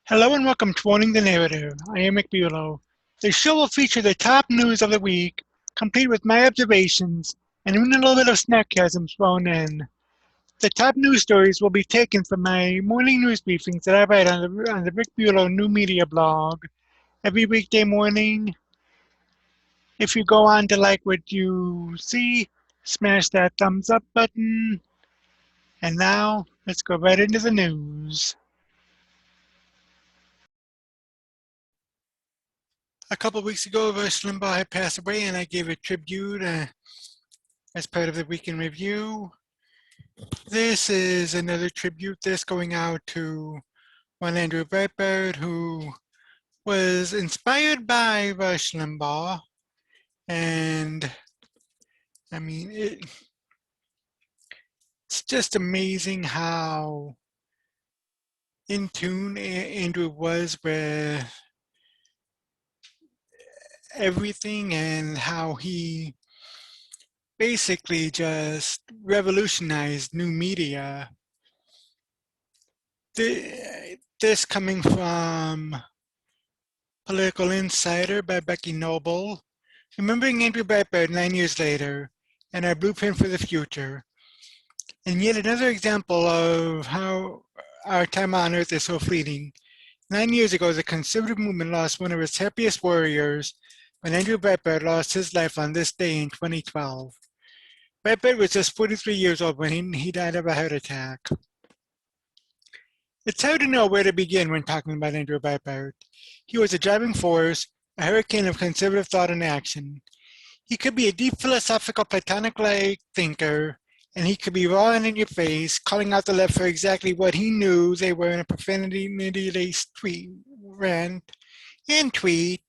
Hello and welcome to Owning the Narrative. I am Bulow. The show will feature the top news of the week, complete with my observations, and even a little bit of sarcasm thrown in. The top news stories will be taken from my morning news briefings that I write on the Rick Bulow New Media blog every weekday morning. If you go on to like what you see, smash that thumbs up button. And now, let's go right into the news. A couple of weeks ago, Rush Limbaugh had passed away, and I gave a tribute as part of the Week in Review. This is another tribute, this going out to one Andrew Breitbart, who was inspired by Rush Limbaugh. And I mean, it's just amazing how in tune Andrew was with everything and how he basically just revolutionized new media. This coming from Political Insider by Becky Noble. Remembering Andrew Breitbart 9 years later and our blueprint for the future. And yet another example of how our time on earth is so fleeting. 9 years ago, the conservative movement lost one of its happiest warriors when Andrew Breitbart lost his life on this day in 2012. Breitbart was just 43 years old when he died of a heart attack. It's hard to know where to begin when talking about Andrew Breitbart. He was a driving force, a hurricane of conservative thought and action. He could be a deep philosophical Platonic-like thinker, and he could be raw and in your face, calling out the left for exactly what he knew they were in a profanity-laced rant and tweet.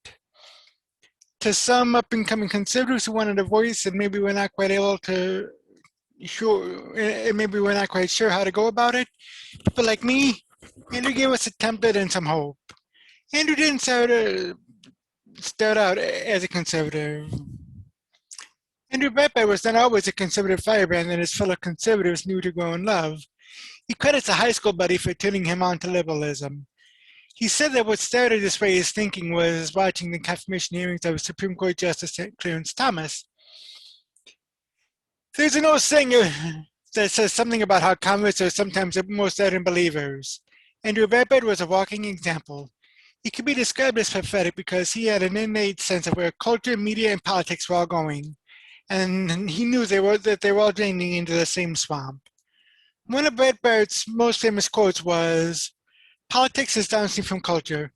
To some up-and-coming conservatives who wanted a voice and maybe we're not quite able to maybe we're not quite sure how to go about it. People like me, Andrew gave us a template and some hope. Andrew didn't start out as a conservative. Andrew Breitbart was not always a conservative firebrand that his fellow conservatives knew to grow and love. He credits a high school buddy for turning him on to liberalism. He said that what started this way his thinking was watching the confirmation hearings of Supreme Court Justice Clarence Thomas. There's an old saying that says something about how converts are sometimes the most ardent believers. Andrew Breitbart was a walking example. He could be described as prophetic because he had an innate sense of where culture, media, and politics were all going, and he knew that they were all draining into the same swamp. One of Breitbart's most famous quotes was, "Politics is downstream from culture."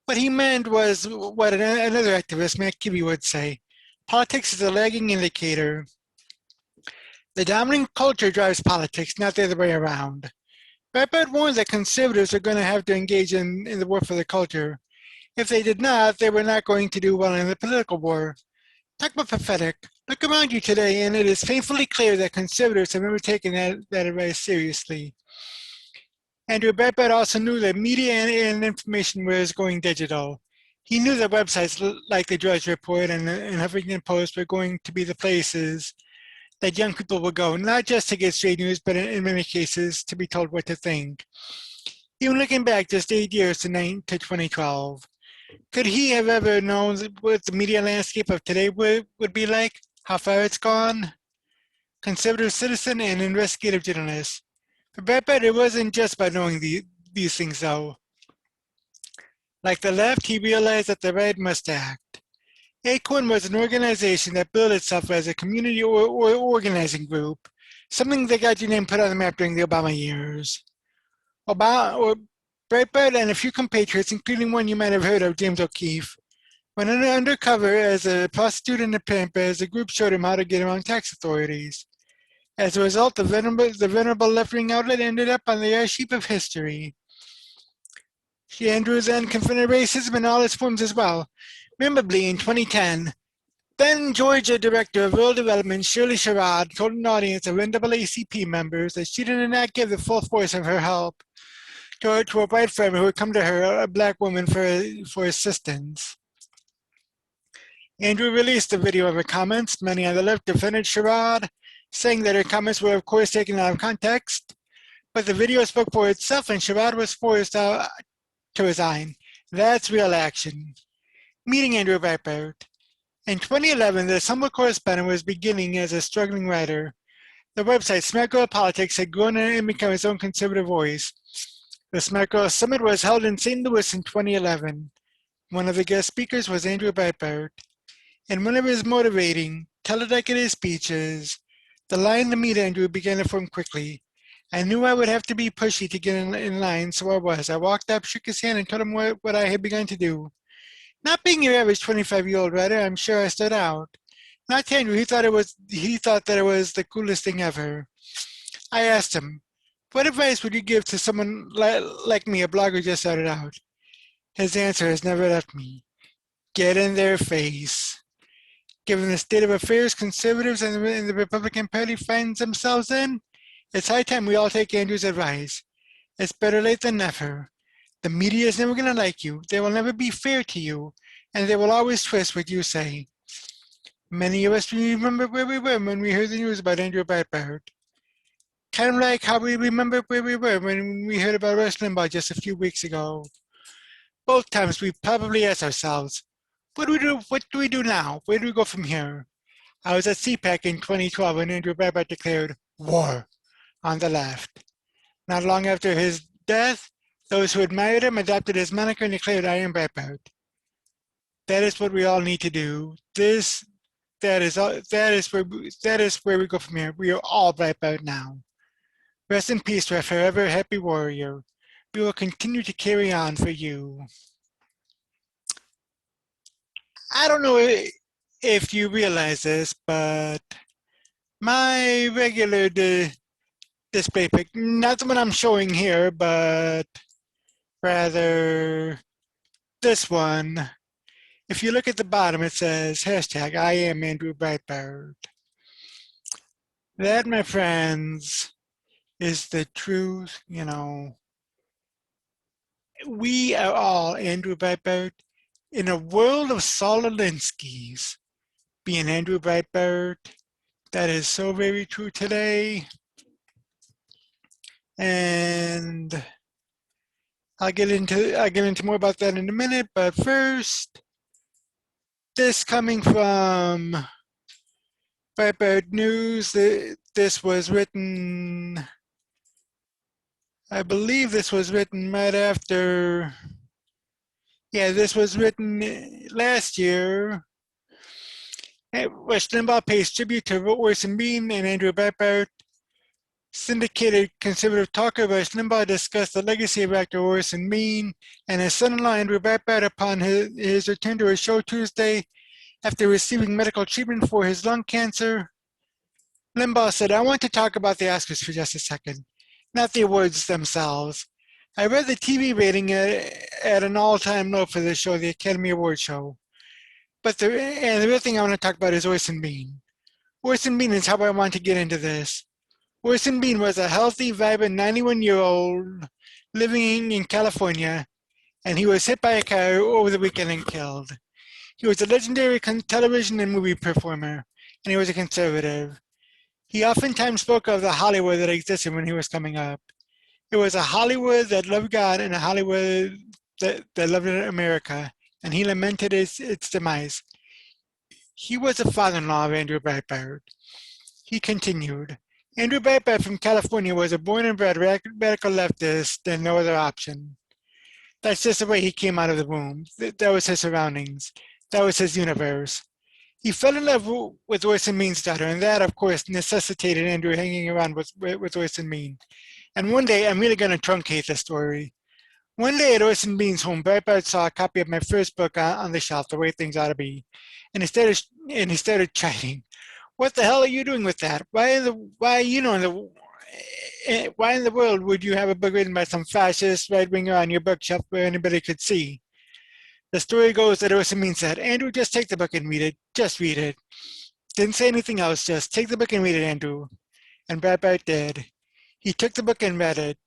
What he meant was what another activist, Matt Kibbe, would say. Politics is a lagging indicator. The dominant culture drives politics, not the other way around. Breitbart warned that conservatives are going to have to engage in the war for the culture. If they did not, they were not going to do well in the political war. Talk about prophetic. Look around you today, and it is painfully clear that conservatives have never taken that advice seriously. Andrew Breitbart also knew that media and information was going digital. He knew that websites like the Drudge Report and Huffington Post were going to be the places that young people will go, not just to get straight news, but in many cases to be told what to think. Even looking back just 8 years to 2012, could he have ever known what the media landscape of today would be like, how far it's gone? Conservative citizen and investigative journalist. For Breitbart, it wasn't just about knowing these things, though. Like the left, he realized that the right must act. ACORN was an organization that built itself as a community or organizing group, something that got your name put on the map during the Obama years. Breitbart and a few compatriots, including one you might have heard of, James O'Keefe, went undercover as a prostitute and a pimp as the group showed him how to get around tax authorities. As a result, the venerable left-wing outlet ended up on the ash heap of history. Andrew then confronted racism in all its forms as well. Memorably, in 2010, then Georgia Director of Rural Development Shirley Sherrod told an audience of NAACP members that she did not give the full force of her help to a white farmer who had come to her, a black woman, for assistance. Andrew released a video of her comments. Many on the left defended Sherrod, saying that her comments were of course taken out of context, but the video spoke for itself and Sherrod was forced to resign. That's real action. Meeting Andrew Breitbart. In 2011, the humble correspondent was beginning as a struggling writer. The website Smart Girl Politics had grown and become its own conservative voice. The Smart Girl Summit was held in St. Louis in 2011. One of the guest speakers was Andrew Breitbart. In one of his motivating, teledecated speeches, the line to meet Andrew began to form quickly. I knew I would have to be pushy to get in line, so I was. I walked up, shook his hand, and told him what I had begun to do. Not being your average 25-year-old writer, I'm sure I stood out. Not to Andrew, he thought that it was the coolest thing ever. I asked him, what advice would you give to someone like me, a blogger just started out? His answer has never left me. Get in their face. Given the state of affairs conservatives and the Republican Party find themselves in, it's high time we all take Andrew's advice. It's better late than never. The media is never going to like you. They will never be fair to you, and they will always twist what you say. Many of us remember where we were when we heard the news about Andrew Breitbart. Kind of like how we remember where we were when we heard about Rush Limbaugh just a few weeks ago. Both times we probably asked ourselves, what do we do? What do we do now? Where do we go from here? I was at CPAC in 2012 when Andrew Breitbart declared war on the left. Not long after his death, those who admired him adopted his moniker and declared, I am Breitbart. That is what we all need to do. That is where we go from here. We are all Breitbart now. Rest in peace to our forever happy warrior. We will continue to carry on for you. I don't know if you realize this, but my regular display pic, not the one I'm showing here, but rather this one. If you look at the bottom, it says hashtag I am Andrew Breitbart. That, my friends, is the truth. You know, we are all Andrew Breitbart. In a world of Saul Alinsky's, being Andrew Breitbart, that is so very true today. And I'll get into more about that in a minute, but first, this coming from Breitbart News. This was written, I believe this was written right after, this was written last year. Rush Limbaugh pays tribute to Orson and Andrew Breitbart. Syndicated conservative talker Rush Limbaugh discussed the legacy of actor Orson and his son-in-law Andrew Breitbart upon his return to his show Tuesday after receiving medical treatment for his lung cancer. Limbaugh said, I want to talk about the Oscars for just a second, not the awards themselves. I read the TV rating at an all-time low for this show, the Academy Awards show. But the real thing I want to talk about is Orson Bean. Orson Bean is how I want to get into this. Orson Bean was a healthy, vibrant 91-year-old living in California, and he was hit by a car over the weekend and killed. He was a legendary television and movie performer, and he was a conservative. He oftentimes spoke of the Hollywood that existed when he was coming up. It was a Hollywood that loved God and a Hollywood that loved America, and he lamented its demise. He was the father-in-law of Andrew Breitbart. He continued, Andrew Breitbart from California was a born and bred radical leftist and no other option. That's just the way he came out of the womb. That was his surroundings. That was his universe. He fell in love with Orson Bean's daughter, and that, of course, necessitated Andrew hanging around with Orson Bean. And one day, I'm really going to truncate the story. One day at Orson Bean's home, Breitbart saw a copy of my first book on the shelf, The Way Things Ought to Be, and he started chiding. What the hell are you doing with that? Why in the world would you have a book written by some fascist right-winger on your bookshelf where anybody could see? The story goes that Orson Bean said, Andrew, just take the book and read it. Just read it. Didn't say anything else, just take the book and read it, Andrew. And Breitbart did. He took the book and read it.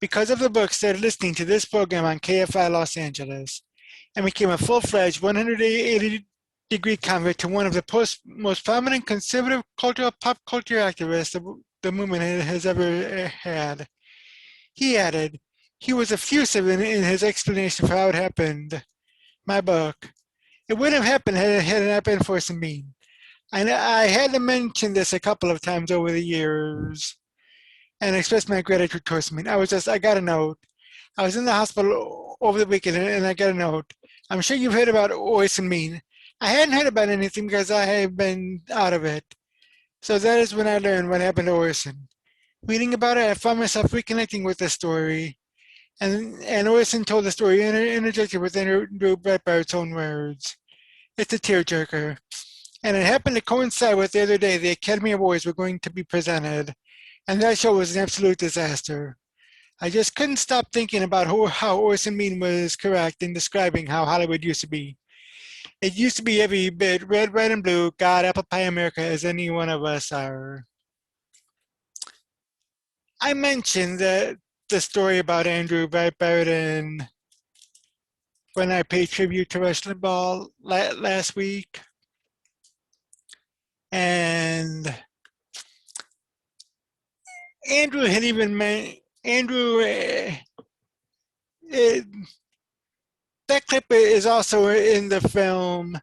Because of the book, started listening to this program on KFI Los Angeles and became a full-fledged 180-degree convert to one of the most prominent conservative pop culture activists the movement has ever had. He added, He was effusive in his explanation for how it happened. My book. It wouldn't have happened had it not been for Orson Bean. I had to mention this a couple of times over the years and express my gratitude towards Bean. I got a note. I was in the hospital over the weekend and I got a note. I'm sure you've heard about Orson Bean. I hadn't heard about anything because I had been out of it. So that is when I learned what happened to Orson. Reading about it, I found myself reconnecting with the story. And Orson told the story interjected with Andrew Breitbart's own words. It's a tearjerker. And it happened to coincide with the other day the Academy Awards were going to be presented. And that show was an absolute disaster. I just couldn't stop thinking about how Orson Bean was correct in describing how Hollywood used to be. It used to be every bit red, white, and blue, God, apple pie America, as any one of us are. I mentioned the story about Andrew Breitbart and when I paid tribute to Rush Limbaugh last week. And Andrew had even that clip is also in the film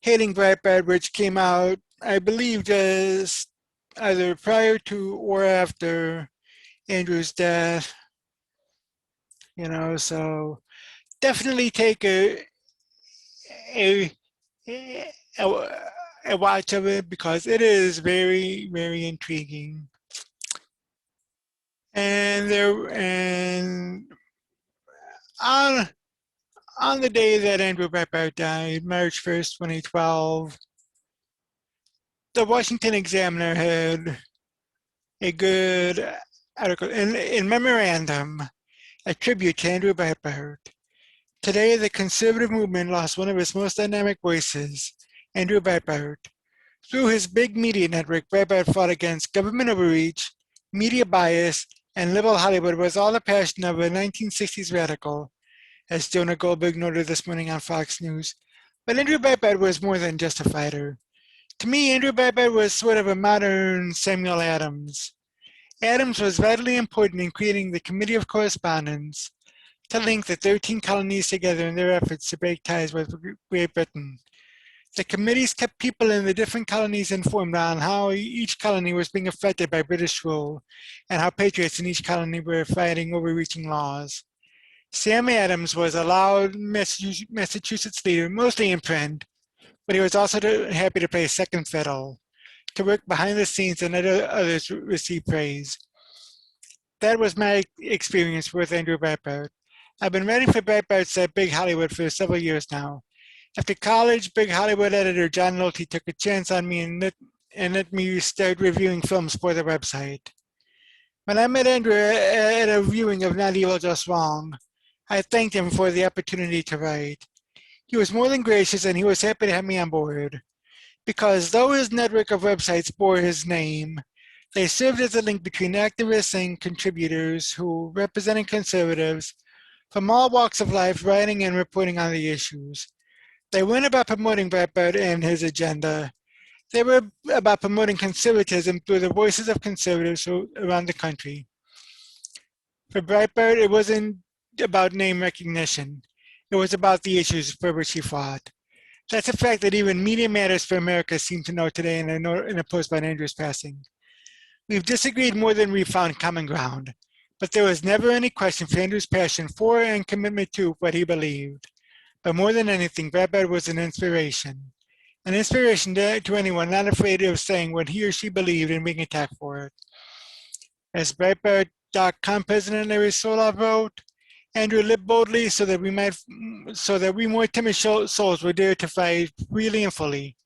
Hating Breitbart, which came out, I believe, just either prior to or after Andrew's death. So definitely take a, a watch of it because it is very, very intriguing. And on the day that Andrew Breitbart died, March 1st, 2012, the Washington Examiner had a good article in Memorandum, a tribute to Andrew Breitbart. Today, the conservative movement lost one of its most dynamic voices, Andrew Breitbart. Through his big media network, Breitbart fought against government overreach, media bias, and liberal Hollywood with all the passion of a 1960s radical, as Jonah Goldberg noted this morning on Fox News. But Andrew Breitbart was more than just a fighter. To me, Andrew Breitbart was sort of a modern Samuel Adams. Adams was vitally important in creating the Committee of Correspondence to link the 13 colonies together in their efforts to break ties with Great Britain. The committees kept people in the different colonies informed on how each colony was being affected by British rule and how patriots in each colony were fighting overreaching laws. Sam Adams was a loud Massachusetts leader, mostly in print, but he was also happy to play second fiddle, to work behind the scenes and let others receive praise. That was my experience with Andrew Breitbart. I've been writing for Breitbart's Big Hollywood for several years now. After college, Big Hollywood editor John Nolte took a chance on me and let me start reviewing films for the website. When I met Andrew at a viewing of Not Evil, Just Wrong, I thanked him for the opportunity to write. He was more than gracious and he was happy to have me on board. Because though his network of websites bore his name, they served as a link between activists and contributors who represented conservatives from all walks of life writing and reporting on the issues. They weren't about promoting Breitbart and his agenda. They were about promoting conservatism through the voices of conservatives around the country. For Breitbart, it wasn't about name recognition. It was about the issues for which he fought. That's a fact that even Media Matters for America seem to know today in a post about Andrew's passing. We've disagreed more than we've found common ground, but there was never any question for Andrew's passion for and commitment to what he believed. But more than anything, Breitbart was an inspiration to anyone not afraid of saying what he or she believed and being attacked for it. As Breitbart.com President Larry Solov wrote, Andrew lived boldly so that we more timid souls would dare to fight freely and fully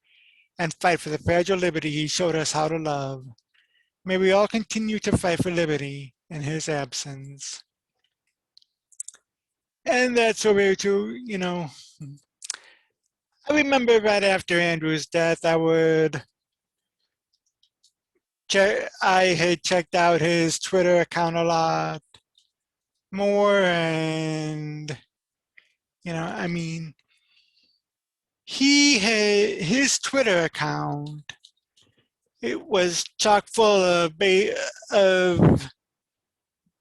and fight for the fragile liberty he showed us how to love. May we all continue to fight for liberty in his absence. And that's so very true, I remember right after Andrew's death, I had checked out his Twitter account a lot more and, he had his Twitter account. It was chock full of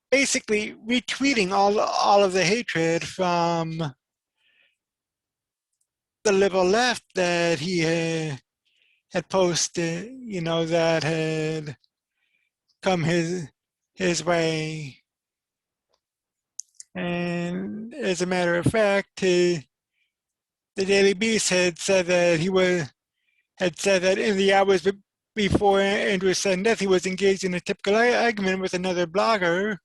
basically retweeting all of the hatred from the liberal left that he had posted, that had come his way. And as a matter of fact, the Daily Beast had said that in the hours before Andrew's sudden death, he was engaged in a typical argument with another blogger,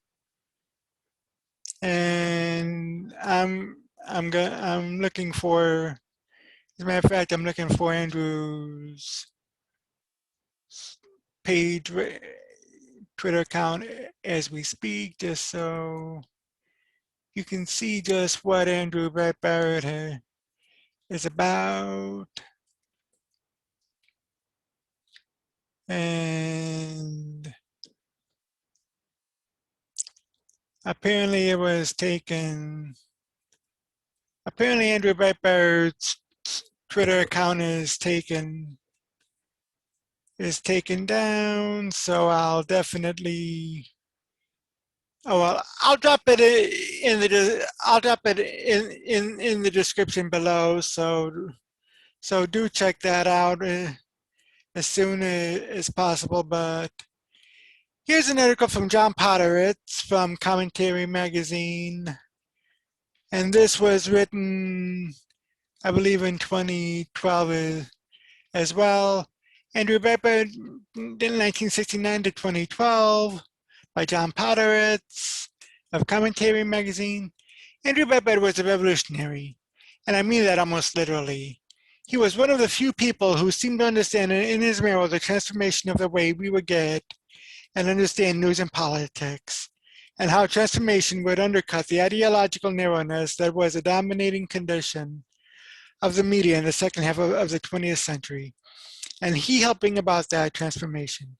and I'm looking for. As a matter of fact, I'm looking for Andrew's page, Twitter account as we speak, just so you can see just what Andrew Breitbart is about. And apparently it was taken, apparently Andrew Breitbart's Twitter account is taken down, so I'll definitely, oh well, I'll drop it in the description below, so do check that out as soon as possible. But here's an article from John Podderitz from Commentary Magazine, and this was written, I believe, in 2012 as well. Andrew Breitbart, 1969 to 2012, by John Podderitz of Commentary Magazine. Andrew Breitbart was a revolutionary, and I mean that almost literally. He was one of the few people who seemed to understand in his mirror the transformation of the way we would get and understand news and politics, and how transformation would undercut the ideological narrowness that was a dominating condition of the media in the second half of the 20th century, and he helped bring about that transformation.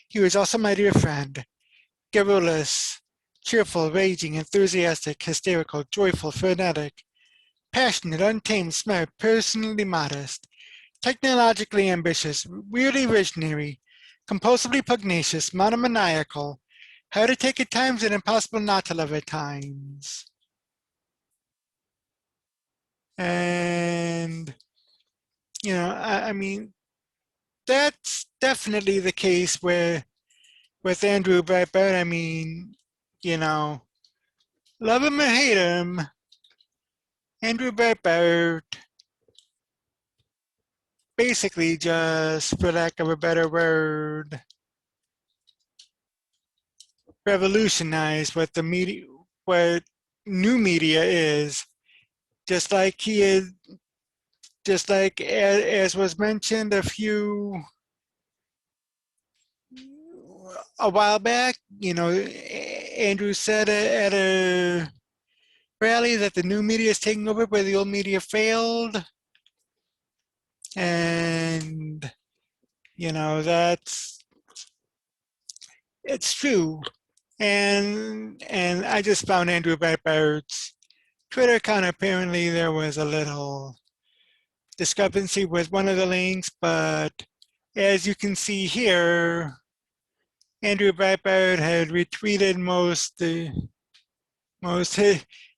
He was also my dear friend, garrulous, cheerful, raging, enthusiastic, hysterical, joyful, frenetic, passionate, untamed, smart, personally modest, technologically ambitious, weirdly visionary, compulsively pugnacious, monomaniacal, hard to take at times and impossible not to love at times. And, I mean, that's definitely the case with Andrew Breitbart. I mean, love him or hate him, Andrew Breitbart basically just, for lack of a better word, revolutionized what new media is, just like as was mentioned a while back, Andrew said at a rally that the new media is taking over where the old media failed. And, it's true. And I just found Andrew Breitbart's Twitter account. Apparently there was a little discrepancy with one of the links, but as you can see here, Andrew Breitbart had retweeted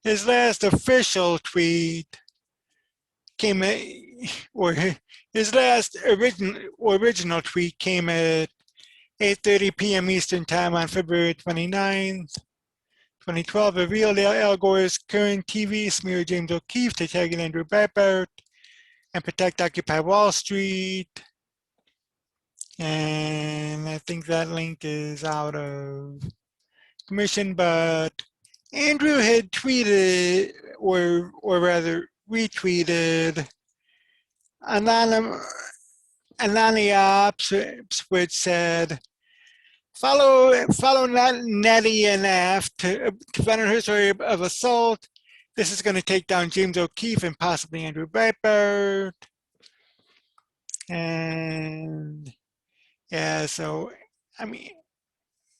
his last official tweet came at, or his last original tweet came at 8:30 p.m. Eastern Time on February 29th, 2012, revealed Al Gore's current TV smear James O'Keefe to target Andrew Breitbart and protect Occupy Wall Street. And I think that link is out of commission, but Andrew had tweeted, or rather retweeted, Anonymous, which said, follow Nettie and F to prevent her story of assault. This is going to take down James O'Keefe and possibly Andrew Breitbart. And yeah, so, I mean,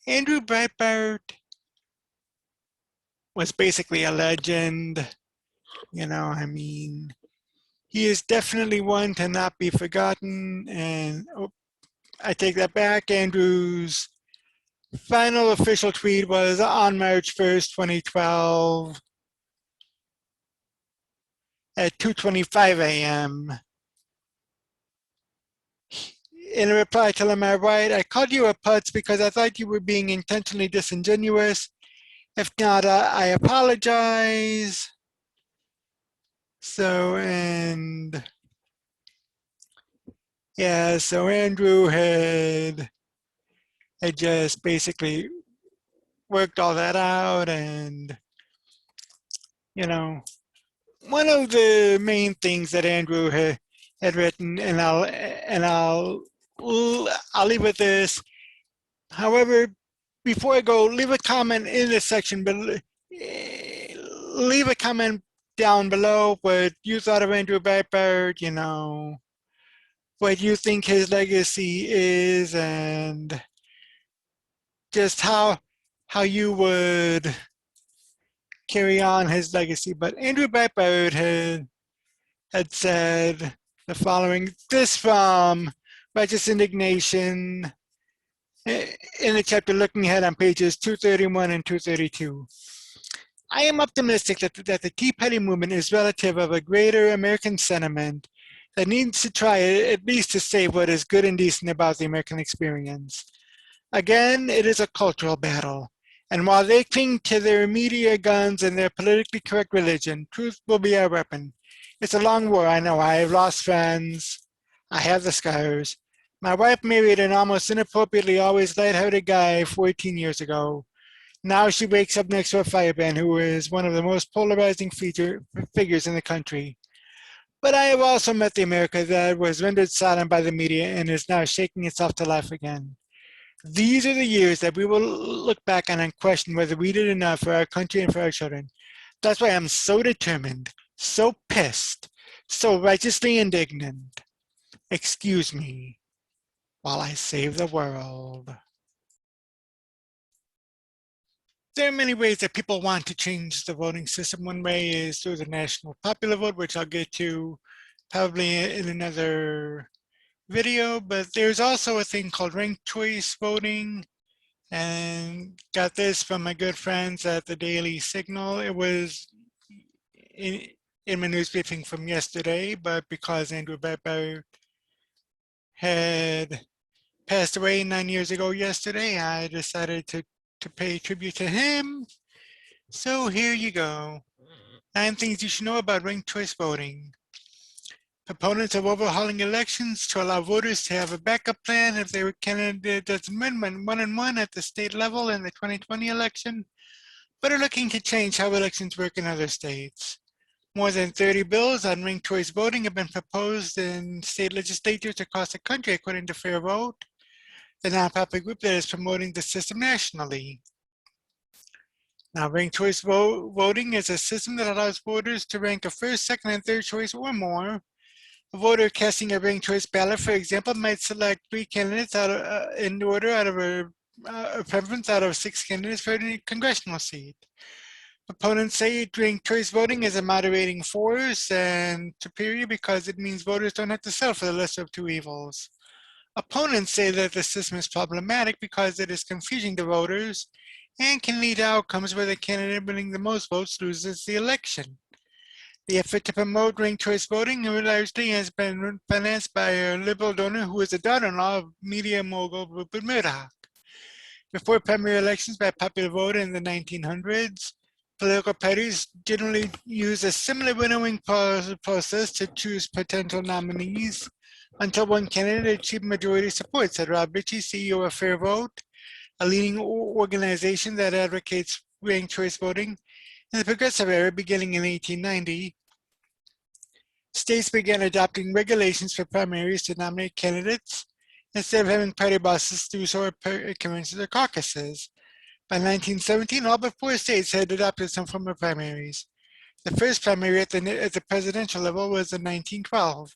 Andrew Breitbart was basically a legend. I mean, he is definitely one to not be forgotten. And I take that back. Andrew's final official tweet was on March 1st, 2012 at 2:25 a.m. In a reply to him, I write, I called you a putz because I thought you were being intentionally disingenuous. If not, I apologize. So, and yeah, so Andrew had just basically worked all that out, and you know, one of the main things that Andrew had written, and I'll leave with this. However, before I go, leave a comment in the section, but leave a comment down below what you thought of Andrew Breitbart, what you think his legacy is, and just how you would carry on his legacy. But Andrew Breitbart had said the following, this from Righteous Indignation in the chapter looking ahead on pages 231 and 232. I am optimistic that the Tea Party movement is relative of a greater American sentiment that needs to try at least to save what is good and decent about the American experience. Again, it is a cultural battle. And while they cling to their media guns and their politically correct religion, truth will be our weapon. It's a long war, I know. I have lost friends. I have the scars. My wife married an almost inappropriately always lighthearted guy 14 years ago. Now she wakes up next to a firebrand who is one of the most polarizing figures in the country. But I have also met the America that was rendered silent by the media and is now shaking itself to life again. These are the years that we will look back on and question whether we did enough for our country and for our children. That's why I'm so determined, so pissed, so righteously indignant. Excuse me while I save the world. There are many ways that people want to change the voting system. One way is through the national popular vote, which I'll get to probably in another video, but there's also a thing called ranked choice voting, and got this from my good friends at the Daily Signal. It was in my news briefing from yesterday, but because Andrew Breitbart had passed away 9 years ago yesterday, I decided to pay tribute to him. So here you go. 9 things you should know about ranked choice voting. Proponents of overhauling elections to allow voters to have a backup plan if their candidate doesn't win 1-1 at the state level in the 2020 election, but are looking to change how elections work in other states. More than 30 bills on ranked choice voting have been proposed in state legislatures across the country, according to Fair Vote, the nonprofit group that is promoting the system nationally. Now, ranked choice voting is a system that allows voters to rank a first, second, and third choice or more. A voter casting a ranked choice ballot, for example, might select 3 candidates in order out of a preference out of 6 candidates for a congressional seat. Opponents say ranked choice voting is a moderating force and superior because it means voters don't have to settle for the lesser of 2 evils. Opponents say that the system is problematic because it is confusing to voters and can lead to outcomes where the candidate winning the most votes loses the election. The effort to promote ranked choice voting largely has been financed by a liberal donor who is the daughter-in-law of media mogul Rupert Murdoch. Before primary elections by popular vote in the 1900s, political parties generally used a similar winnowing process to choose potential nominees until one candidate achieved majority support, said Rob Ritchie, CEO of Fair Vote, a leading organization that advocates ranked choice voting. In the Progressive Era, beginning in 1890, states began adopting regulations for primaries to nominate candidates instead of having party bosses do so at conventions or caucuses. By 1917, all but 4 states had adopted some form of primaries. The first primary at the presidential level was in 1912.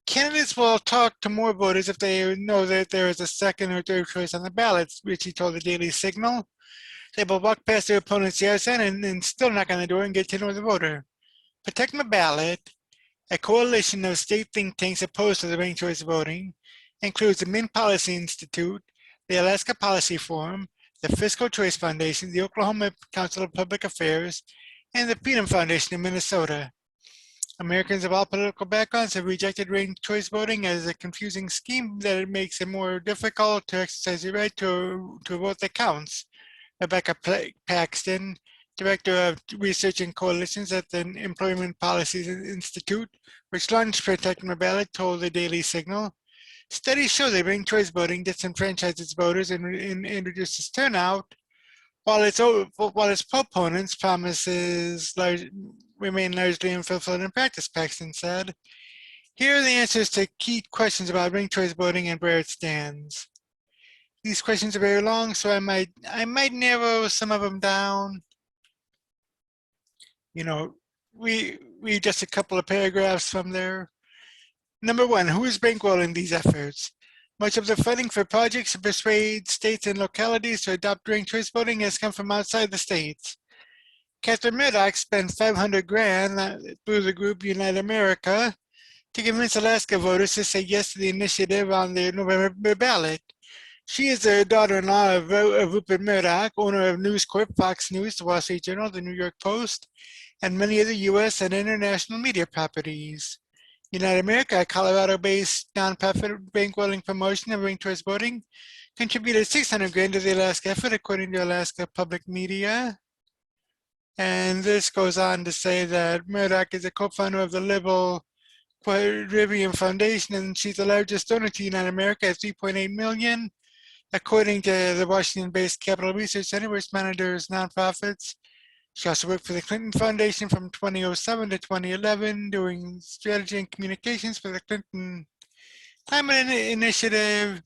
Candidates will talk to more voters if they know that there is a second or third choice on the ballot, Ritchie told the Daily Signal. They will walk past their opponent's yes and still knock on the door and get to know the voter. Protect My Ballot, a coalition of state think tanks opposed to the ranked choice voting, includes the Min Policy Institute, the Alaska Policy Forum, the Fiscal Choice Foundation, the Oklahoma Council of Public Affairs, and the Freedom Foundation in Minnesota. Americans of all political backgrounds have rejected ranked choice voting as a confusing scheme that it makes it more difficult to exercise your right to a vote that counts. Rebecca Paxton, Director of Research and Coalitions at the Employment Policies Institute, which launched Protect My Ballot, told the Daily Signal, studies show that ranked choice voting disenfranchises voters and reduces turnout, while its proponents' promises remain largely unfulfilled in practice, Paxton said. Here are the answers to key questions about ranked choice voting and where it stands. These questions are very long, so I might narrow some of them down. You know, read just a couple of paragraphs from there. Number one, who is bankrolling these efforts? Much of the funding for projects to persuade states and localities to adopt ranked choice voting has come from outside the states. Catherine Murdoch spent $500,000 through the group Unite America to convince Alaska voters to say yes to the initiative on the November ballot. She is the daughter-in-law of Rupert Murdoch, owner of News Corp, Fox News, the Wall Street Journal, the New York Post, and many other U.S. and international media properties. Unite America, a Colorado-based nonprofit bankrolling promotion of ranked choice voting, contributed $600,000 to the Alaska effort, according to Alaska Public Media. And this goes on to say that Murdoch is a co-founder of the liberal Rivian Foundation, and she's the largest donor to Unite America at $3.8 million, according to the Washington-based Capitol Research Center, which monitors nonprofits. She also worked for the Clinton Foundation from 2007 to 2011, doing strategy and communications for the Clinton Climate Initiative.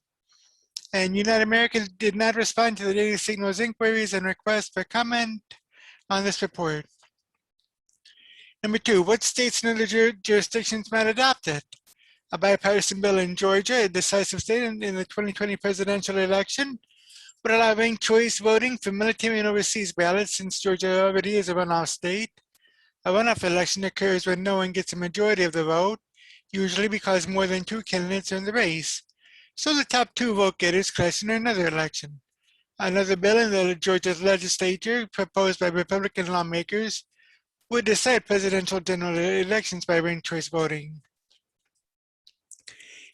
And Unite America did not respond to the Daily Signal's inquiries and requests for comment on this report. Number two, what states and other jurisdictions might adopt it? A bipartisan bill in Georgia, a decisive state in the 2020 presidential election, would allow ranked choice voting for military and overseas ballots, since Georgia already is a runoff state. A runoff election occurs when no one gets a majority of the vote, usually because more than two candidates are in the race. So the top two vote getters clash in another election. Another bill in the Georgia legislature, proposed by Republican lawmakers, would decide presidential general elections by ranked choice voting.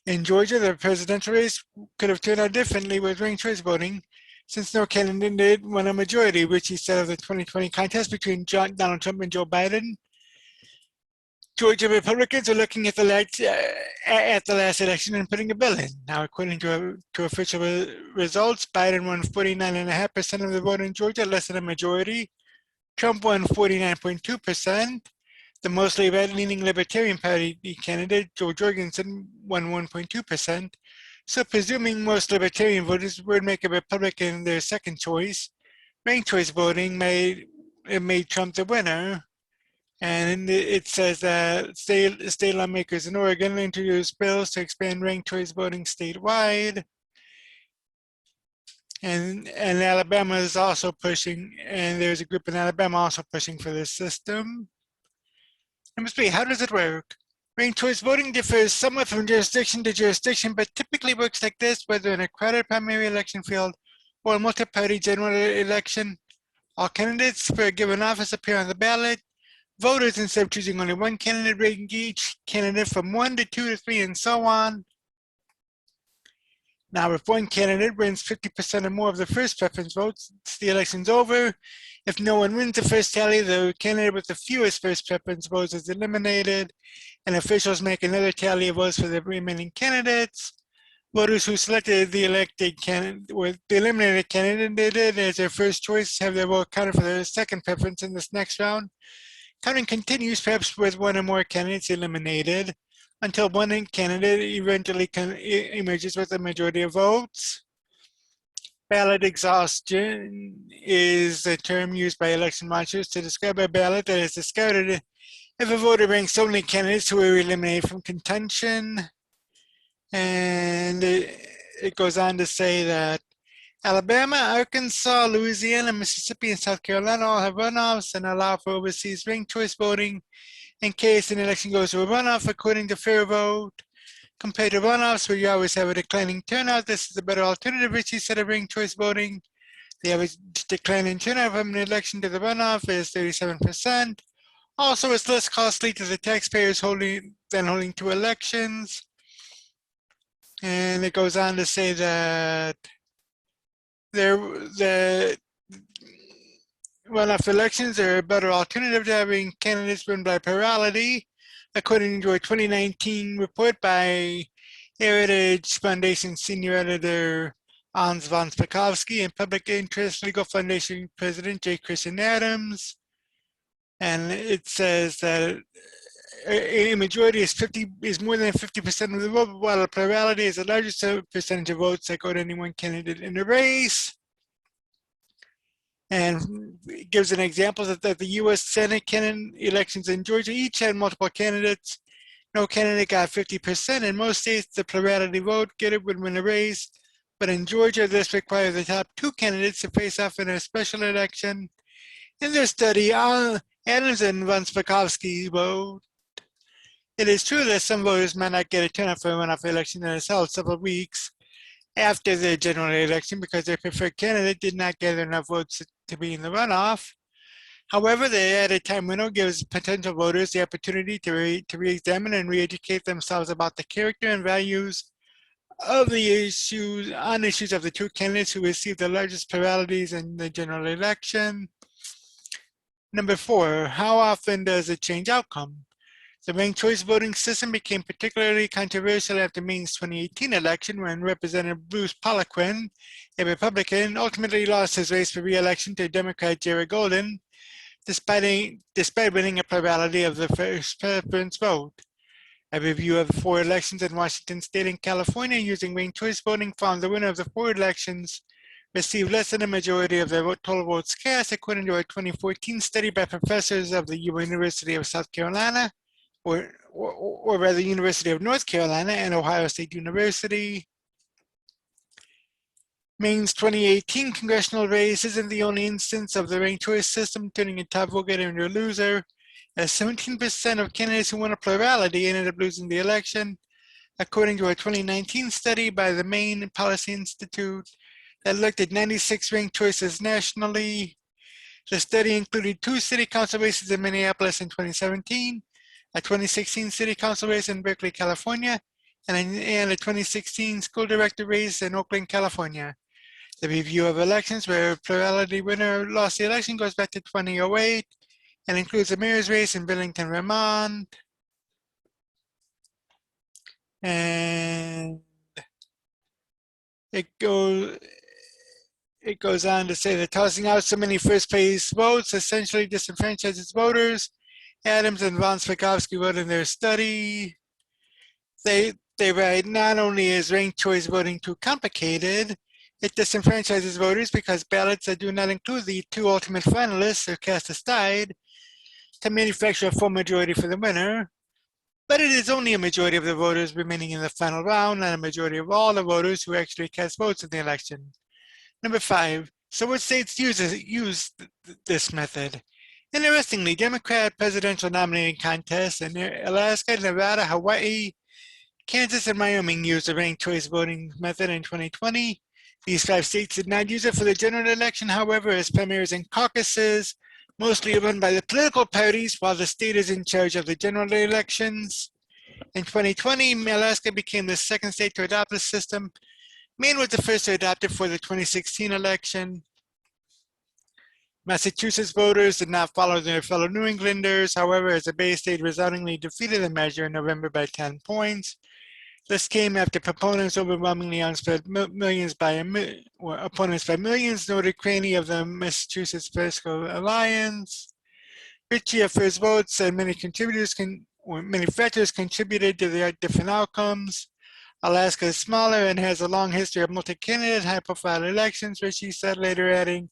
In Georgia, the presidential race could have turned out differently with ranked choice voting, since no candidate won a majority, which he said of the 2020 contest between Donald Trump and Joe Biden. Georgia Republicans are looking at the last election and putting a bill in. Now, according to official results, Biden won 49.5% of the vote in Georgia, less than a majority. Trump won 49.2%. The mostly right-leaning Libertarian Party candidate, Joe Jorgensen, won 1.2%. So presuming most Libertarian voters would make a Republican their second choice, ranked choice voting made Trump the winner. And it says that state lawmakers in Oregon introduced bills to expand ranked choice voting statewide. And Alabama is also pushing, and there's a group in Alabama also pushing for this system. Number three, how does it work? Ranked choice voting differs somewhat from jurisdiction to jurisdiction, but typically works like this, whether in a crowded primary election field or a multi-party general election. All candidates for a given office appear on the ballot. Voters, instead of choosing only one candidate, rank each candidate from 1 to 2 to 3 and so on. Now, if one candidate wins 50% or more of the first preference votes, the election's over. If no one wins the first tally, the candidate with the fewest first preference votes is eliminated, and officials make another tally of votes for the remaining candidates. Voters who selected the elected candidate or the eliminated candidate as their first choice have their vote counted for their second preference in this next round. Counting continues, perhaps with one or more candidates eliminated, until one candidate eventually emerges with a majority of votes. Ballot exhaustion is a term used by election watchers to describe a ballot that is discarded if a voter ranks only candidates who are eliminated from contention. And it goes on to say that Alabama, Arkansas, Louisiana, Mississippi, and South Carolina all have runoffs and allow for overseas ranked choice voting in case an election goes to a runoff according to fair vote. Compared to runoffs, where you always have a declining turnout, this is a better alternative, which he said, of ranked choice voting. The average decline in turnout from an election to the runoff is 37%. Also, it's less costly to the taxpayers than holding two elections. And it goes on to say that the runoff elections are a better alternative to having candidates win by plurality, according to a 2019 report by Heritage Foundation senior editor Hans von Spakovsky and Public Interest Legal Foundation President J. Christian Adams. And it says that a majority is more than 50% of the vote, while a plurality is the largest percentage of votes that go to any one candidate in a race. And it gives an example that the U.S. Senate elections in Georgia each had multiple candidates. No candidate got 50%. In most states, the plurality vote getter would win a race. But in Georgia, this requires the top two candidates to face off in a special election. In their study, Adams and von Spakovsky wrote, "It is true that some voters might not get a turnout for a runoff election that is held several weeks after the general election because their preferred candidate did not gather enough votes to be in the runoff. However, the added time window gives potential voters the opportunity to re-examine and re-educate themselves about the character and values of the issues of the two candidates who received the largest pluralities in the general election." Number 4, how often does it change outcome? The ranked choice voting system became particularly controversial after Maine's 2018 election when Representative Bruce Poliquin, a Republican, ultimately lost his race for re-election to Democrat Jerry Golden, despite winning a plurality of the first preference vote. A review of the 4 elections in Washington State and California using ranked choice voting found the winner of the 4 elections received less than a majority of the total votes cast, according to a 2014 study by professors of the University of South Carolina, or rather University of North Carolina and Ohio State University. Maine's 2018 congressional race isn't the only instance of the ranked choice system turning a top vote getter into a loser, as 17% of candidates who won a plurality ended up losing the election, according to a 2019 study by the Maine Policy Institute that looked at 96 ranked choices nationally. The study included 2 city council races in Minneapolis in 2017, a 2016 city council race in Berkeley, California, and a 2016 school director race in Oakland, California. The review of elections where a plurality winner lost the election goes back to 2008 and includes the mayor's race in Burlington, Vermont. And it goes on to say that tossing out so many first-place votes essentially disenfranchises voters. Adams and von Spakovsky wrote in their study, they write, not only is ranked choice voting too complicated, it disenfranchises voters because ballots that do not include the 2 ultimate finalists are cast aside to manufacture a full majority for the winner. But it is only a majority of the voters remaining in the final round, not a majority of all the voters who actually cast votes in the election. Number 5, so what states use this method? Interestingly, Democrat presidential nominating contests in Alaska, Nevada, Hawaii, Kansas, and Wyoming used the ranked choice voting method in 2020. These 5 states did not use it for the general election, however, as primaries and caucuses, mostly run by the political parties, while the state is in charge of the general elections. In 2020, Alaska became the 2nd state to adopt this system. Maine was the first to adopt it for the 2016 election. Massachusetts voters did not follow their fellow New Englanders, however, as the Bay State resoundingly defeated the measure in November by 10 points. This came after proponents overwhelmingly outspread opponents by millions, noted Craney of the Massachusetts Fiscal Alliance. Ritchie of First Votes and many factors contributed to the different outcomes. Alaska is smaller and has a long history of multi-candidate, high-profile elections, Ritchie said, later adding,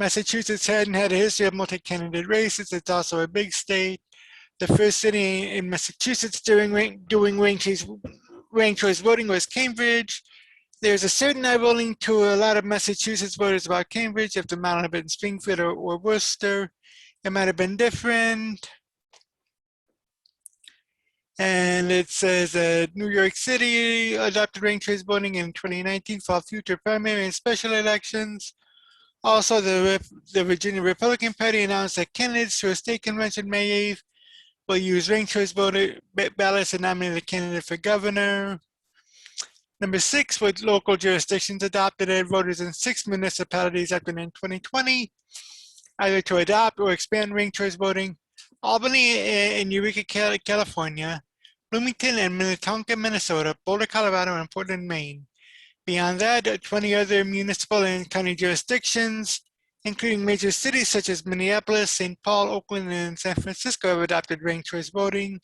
Massachusetts hadn't had a history of multi-candidate races. It's also a big state. The first city in Massachusetts doing ranked choice voting was Cambridge. There's a certain eye-rolling to a lot of Massachusetts voters about Cambridge. If the model had been Springfield or Worcester, it might have been different. And it says that New York City adopted ranked choice voting in 2019 for future primary and special elections. Also, the Virginia Republican Party announced that candidates to a state convention May 8th will use ranked choice voter ballots to nominate a candidate for governor. Number 6, with local jurisdictions adopted it, voters in 6 municipalities acted in 2020, either to adopt or expand ranked choice voting. Albany and Eureka, California, Bloomington and Minnetonka, Minnesota, Boulder, Colorado, and Portland, Maine. Beyond that, 20 other municipal and county jurisdictions, including major cities such as Minneapolis, St. Paul, Oakland, and San Francisco, have adopted ranked choice voting.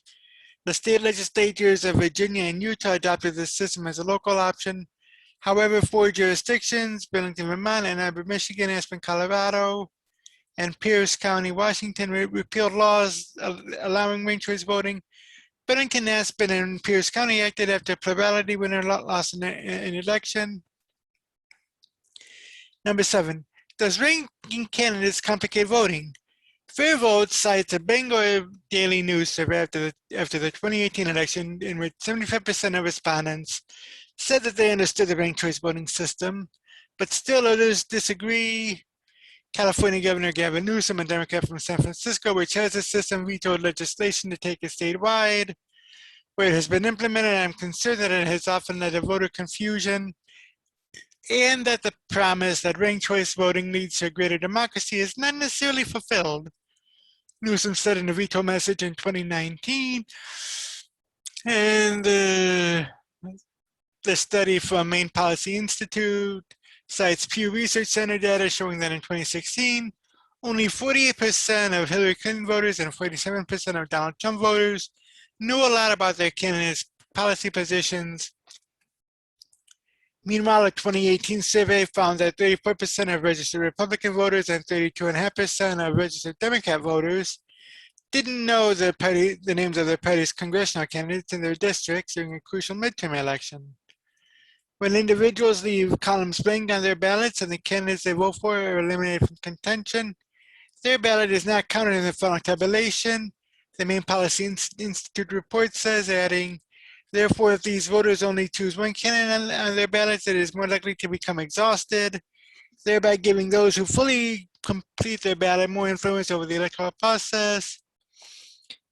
The state legislatures of Virginia and Utah adopted this system as a local option. However, 4 jurisdictions, Burlington, Vermont, Ann Arbor, Michigan, Aspen, Colorado, and Pierce County, Washington, repealed laws allowing ranked choice voting. Burlington, Aspen, and Pierce County acted after a plurality winner lost an election. Number 7, does ranking candidates complicate voting? Fair Vote cites a Bangor Daily News survey after the 2018 election, in which 75% of respondents said that they understood the ranked choice voting system, but still others disagree. California Governor Gavin Newsom, a Democrat from San Francisco, which has a system, vetoed legislation to take it statewide. Where it has been implemented, I'm concerned that it has often led to voter confusion, and that the promise that ranked choice voting leads to greater democracy is not necessarily fulfilled. Newsom said in a veto message in 2019, and the study from Maine Policy Institute cites Pew Research Center data showing that in 2016, only 48% of Hillary Clinton voters and 47% of Donald Trump voters knew a lot about their candidates' policy positions. Meanwhile, a 2018 survey found that 34% of registered Republican voters and 32.5% of registered Democrat voters didn't know the names of their party's congressional candidates in their districts during a crucial midterm election. When individuals leave columns blank on their ballots and the candidates they vote for are eliminated from contention, their ballot is not counted in the final tabulation. The Maine Policy Institute report says, adding, therefore, if these voters only choose one candidate on their ballots, it is more likely to become exhausted, thereby giving those who fully complete their ballot more influence over the electoral process.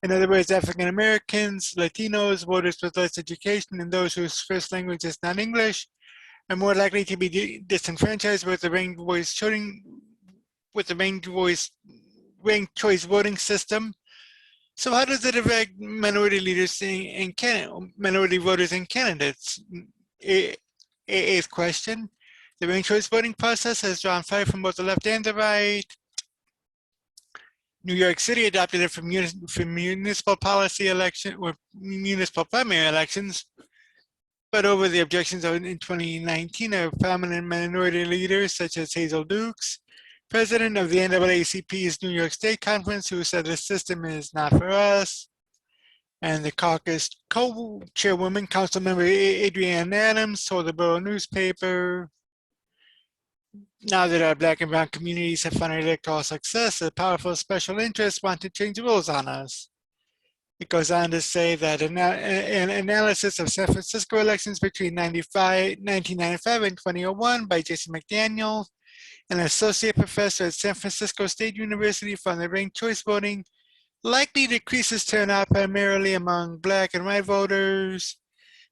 In other words, African Americans, Latinos, voters with less education, and those whose first language is not English are more likely to be disenfranchised with the ranked ranked choice voting system. So how does it affect minority leaders minority voters and candidates? Eighth question. The ranked choice voting process has drawn fire from both the left and the right. New York City adopted it for municipal policy election or municipal primary elections, but over the objections in 2019 of prominent minority leaders such as Hazel Dukes, president of the NAACP's New York State Conference, who said the system is not for us, and the caucus co-chairwoman, Councilmember Adrienne Adams, told the Bulow newspaper, now that our Black and brown communities have found electoral success, the powerful special interests want to change the rules on us. It goes on to say that an analysis of San Francisco elections between 1995 and 2001 by Jason McDaniel, an associate professor at San Francisco State University, found that ranked choice voting likely decreases turnout primarily among Black and white voters.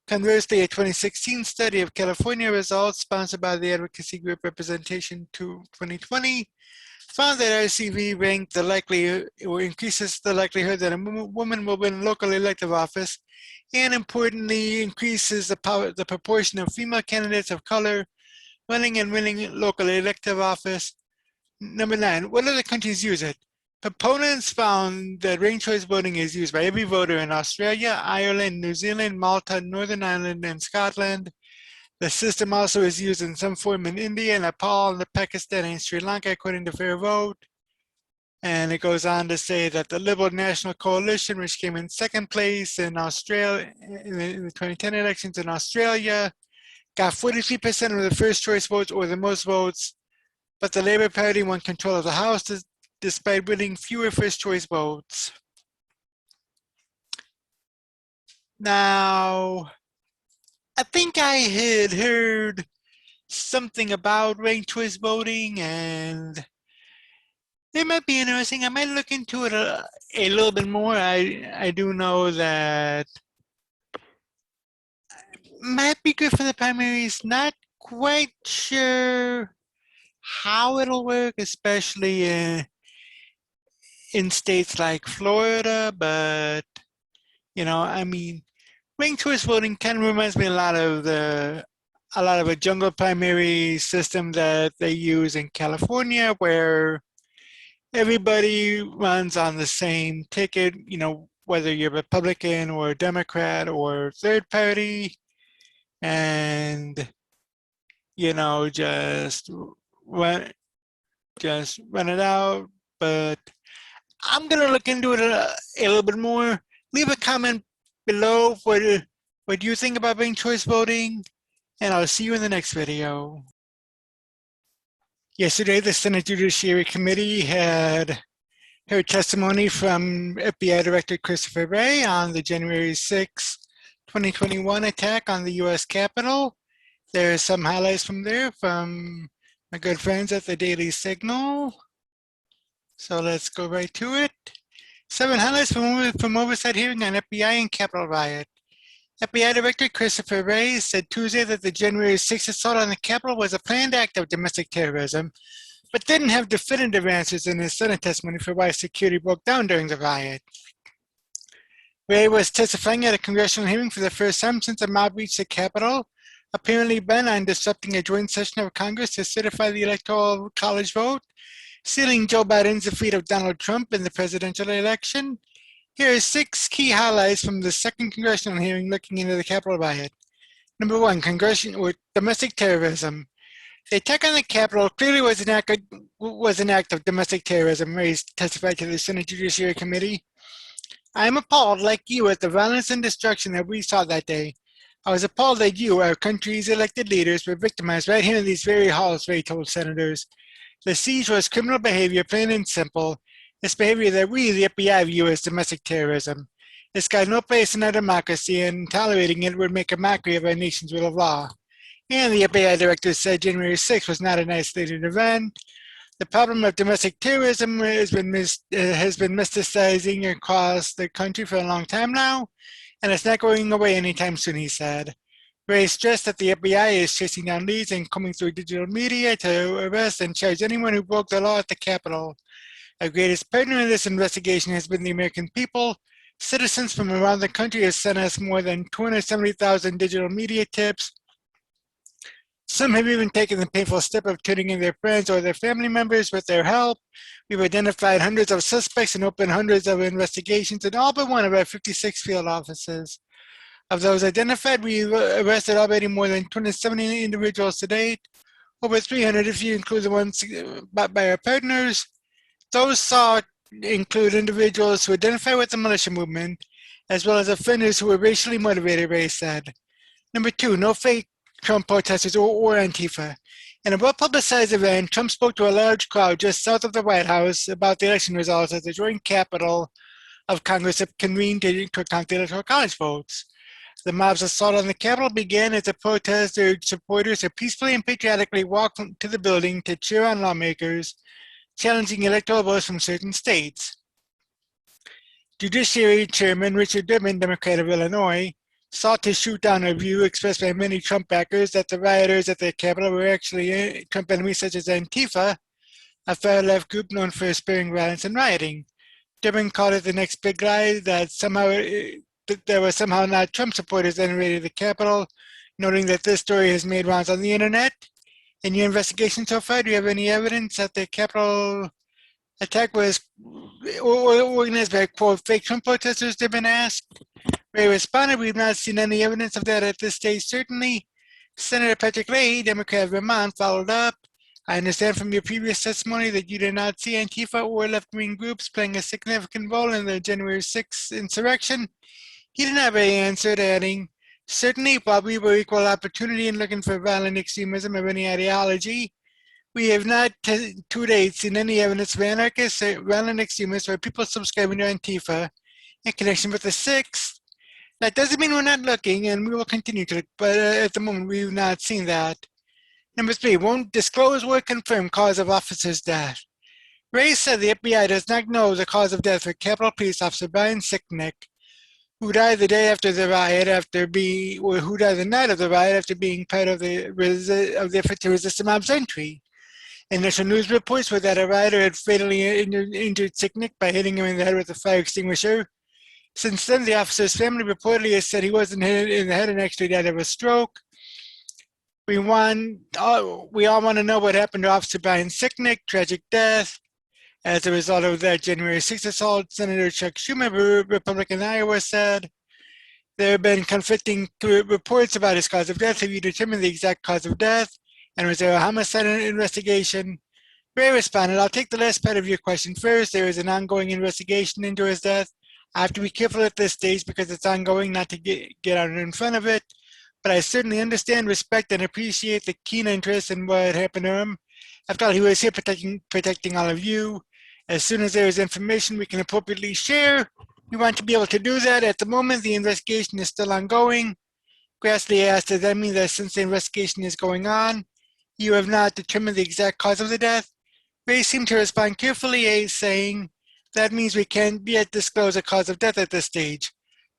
Conversely, a 2016 study of California results sponsored by the advocacy group Representation 2020 found that RCV ranked the likelihood or increases the likelihood that a woman will win local elective office, and importantly, increases the proportion of female candidates of color running and winning local elective office. Number 9, what other countries use it? Proponents found that ranked choice voting is used by every voter in Australia, Ireland, New Zealand, Malta, Northern Ireland, and Scotland. The system also is used in some form in India, Nepal, Pakistan, and Sri Lanka, according to Fair Vote. And it goes on to say that the Liberal National Coalition, which came in second place in Australia in the 2010 elections in Australia, got 43% of the first choice votes or the most votes, but the Labour Party won control of the House despite winning fewer first choice votes. Now, I think I had heard something about ranked choice voting, and it might be interesting. I might look into it a little bit more. I do know that might be good for the primaries. Not quite sure how it'll work, especially in states like Florida. But I mean, ranked choice voting kind of reminds me a lot of a jungle primary system that they use in California, where everybody runs on the same ticket, whether you're Republican or Democrat or third party, and run just run it out. But I'm gonna look into it a little bit more. Leave a comment below what you think about ranked choice voting, and I'll see you in the next video. Yesterday, the Senate Judiciary Committee had heard testimony from FBI Director Christopher Wray on the January 6, 2021 attack on the U.S. Capitol. There's some highlights from there from my good friends at the Daily Signal. So let's go right to it. 7 highlights from Oversight Hearing on FBI and Capitol Riot. FBI Director Christopher Wray said Tuesday that the January 6th assault on the Capitol was a planned act of domestic terrorism, but didn't have definitive answers in his Senate testimony for why security broke down during the riot. Wray was testifying at a congressional hearing for the first time since a mob reached the Capitol, apparently bent on disrupting a joint session of Congress to certify the Electoral College vote, sealing Joe Biden's defeat of Donald Trump in the presidential election. Here are 6 key highlights from the second congressional hearing looking into the Capitol riot. Number 1, domestic terrorism. The attack on the Capitol clearly was an act of domestic terrorism, Wray testified to the Senate Judiciary Committee. I am appalled, like you, at the violence and destruction that we saw that day. I was appalled that you, our country's elected leaders, were victimized right here in these very halls, Wray told senators. The siege was criminal behavior, plain and simple. It's behavior that we, the FBI, view as domestic terrorism. It's got no place in our democracy, and tolerating it would make a mockery of our nation's rule of law. And the FBI director said January 6th was not an isolated event. The problem of domestic terrorism has been mysticizing across the country for a long time now, and it's not going away anytime soon, he said. Wray stressed that the FBI is chasing down leads and combing through digital media to arrest and charge anyone who broke the law at the Capitol. Our greatest partner in this investigation has been the American people. Citizens from around the country have sent us more than 270,000 digital media tips. Some have even taken the painful step of turning in their friends or their family members with their help. We've identified hundreds of suspects and opened hundreds of investigations in all but one of our 56 field offices. Of those identified, we've arrested already more than 270 individuals to date, over 300 if you include the ones by our partners. Those sought include individuals who identify with the militia movement, as well as offenders who were racially motivated, Wray said. Number 2, no fake Trump protesters or Antifa. In a well-publicized event, Trump spoke to a large crowd just south of the White House about the election results as the joint Capitol of Congress convened to account the Electoral College votes. The mob's assault on the Capitol began as the protesters' supporters had peacefully and patriotically walked to the building to cheer on lawmakers, challenging electoral votes from certain states. Judiciary Chairman Richard Durbin, Democrat of Illinois, sought to shoot down a view expressed by many Trump backers that the rioters at the Capitol were actually Trump enemies such as Antifa, a far-left group known for sparing violence and rioting. Durbin called it the next big lie that there were somehow not Trump supporters that invaded the Capitol, noting that this story has made rounds on the internet. In your investigation so far, do you have any evidence that the Capitol attack was organized by, quote, fake Trump protesters, Durbin asked? Wray responded, we've not seen any evidence of that at this stage, certainly. Senator Patrick Leahy, Democrat of Vermont, followed up. I understand from your previous testimony that you did not see Antifa or left-wing groups playing a significant role in the January 6th insurrection. He did not really answer, adding, certainly, while we were equal opportunity in looking for violent extremism of any ideology, we have not to date seen any evidence of anarchists, violent extremists, or people subscribing to Antifa in connection with the 6th. That doesn't mean we're not looking, and we will continue to look, but at the moment we've not seen that. Number 3, won't disclose or confirm cause of officer's death. Wray said the FBI does not know the cause of death for Capitol Police Officer Brian Sicknick, who died the day after the riot or who died the night of the riot after being part of the effort to resist the mob's entry. Initial news reports were that a rioter had fatally injured Sicknick by hitting him in the head with a fire extinguisher. Since then, the officer's family reportedly has said he wasn't hit in the head and actually died of a stroke. We all want to know what happened to Officer Brian Sicknick, tragic death. As a result of that January 6th assault, Senator Chuck Schumer, Republican Iowa, said, there have been conflicting reports about his cause of death. Have you determined the exact cause of death? And was there a homicide investigation? Wray responded, I'll take the last part of your question first. There is an ongoing investigation into his death. I have to be careful at this stage because it's ongoing, not to get out in front of it. But I certainly understand, respect, and appreciate the keen interest in what happened to him. After all, he was here protecting all of you. As soon as there is information we can appropriately share, we want to be able to do that. At the moment, the investigation is still ongoing. Grassley asked, does that mean that since the investigation is going on, you have not determined the exact cause of the death? Wray seemed to respond carefully, saying, that means we can't yet disclose a cause of death at this stage.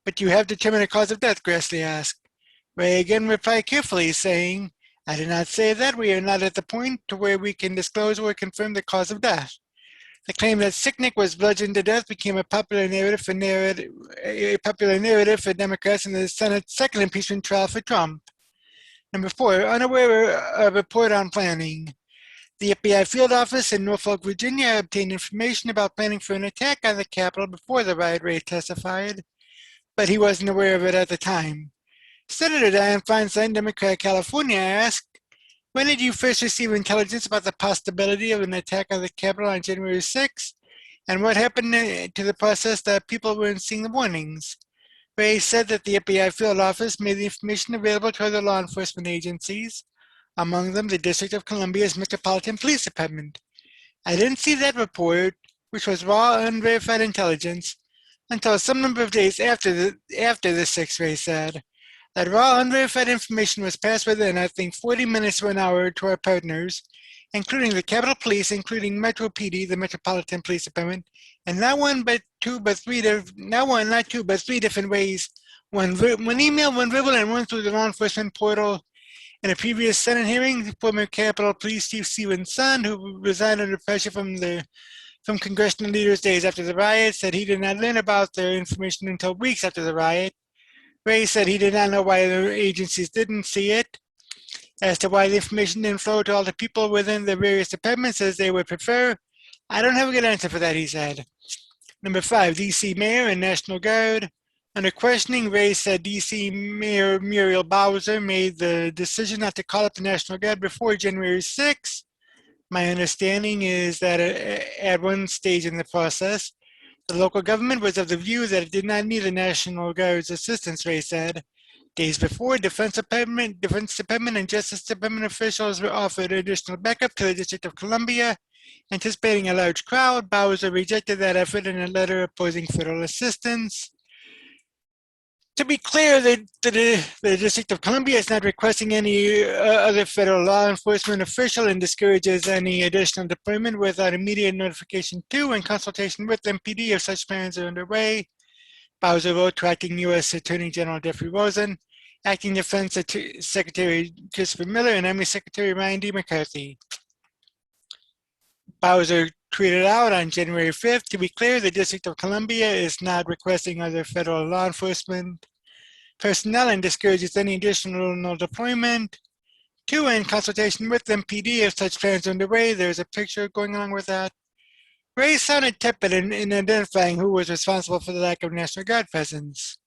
But you have determined a cause of death, Grassley asked. Wray again replied carefully, saying, I did not say that. We are not at the point to where we can disclose or confirm the cause of death. The claim that Sicknick was bludgeoned to death became a popular narrative for Democrats in the Senate's second impeachment trial for Trump. Number 4, unaware of report on planning. The FBI field office in Norfolk, Virginia obtained information about planning for an attack on the Capitol before the riot. Wray testified, but he wasn't aware of it at the time. Senator Dianne Feinstein, Democrat, California, asked, when did you first receive intelligence about the possibility of an attack on the Capitol on January 6th? And what happened to the process that people weren't seeing the warnings? Wray said that the FBI field office made the information available to other law enforcement agencies, among them the District of Columbia's Metropolitan Police Department. I didn't see that report, which was raw, unverified intelligence, until some number of days after the 6th, Wray said. That raw, unverified information was passed within, I think, 40 minutes to an hour to our partners, including the Capitol Police, including Metro PD, the Metropolitan Police Department, and not three different ways. One email, one verbal, and one through the law enforcement portal. In a previous Senate hearing, former Capitol Police Chief Stephen's son, who resigned under pressure from congressional leaders days after the riot, said he did not learn about their information until weeks after the riot. Wray said he did not know why the agencies didn't see it. As to why the information didn't flow to all the people within the various departments as they would prefer, I don't have a good answer for that, he said. Number 5, D.C. Mayor and National Guard. Under questioning, Wray said D.C. Mayor Muriel Bowser made the decision not to call up the National Guard before January 6th. My understanding is that at one stage in the process, the local government was of the view that it did not need the National Guard's assistance, Wray said. Days before, Defense Department and Justice Department officials were offered additional backup to the District of Columbia. Anticipating a large crowd, Bowser rejected that effort in a letter opposing federal assistance. To be clear, the District of Columbia is not requesting any other federal law enforcement official and discourages any additional deployment without immediate notification to and consultation with MPD if such plans are underway. Bowser wrote to Acting U.S. Attorney General Jeffrey Rosen, Acting Defense Secretary Christopher Miller, and Army Secretary Ryan D. McCarthy. Bowser tweeted out on January 5th, to be clear, the District of Columbia is not requesting other federal law enforcement personnel and discourages any additional deployment. 2, in consultation with MPD, if such plans are underway, there's a picture going along with that. Wray sounded tepid in identifying who was responsible for the lack of National Guard presence.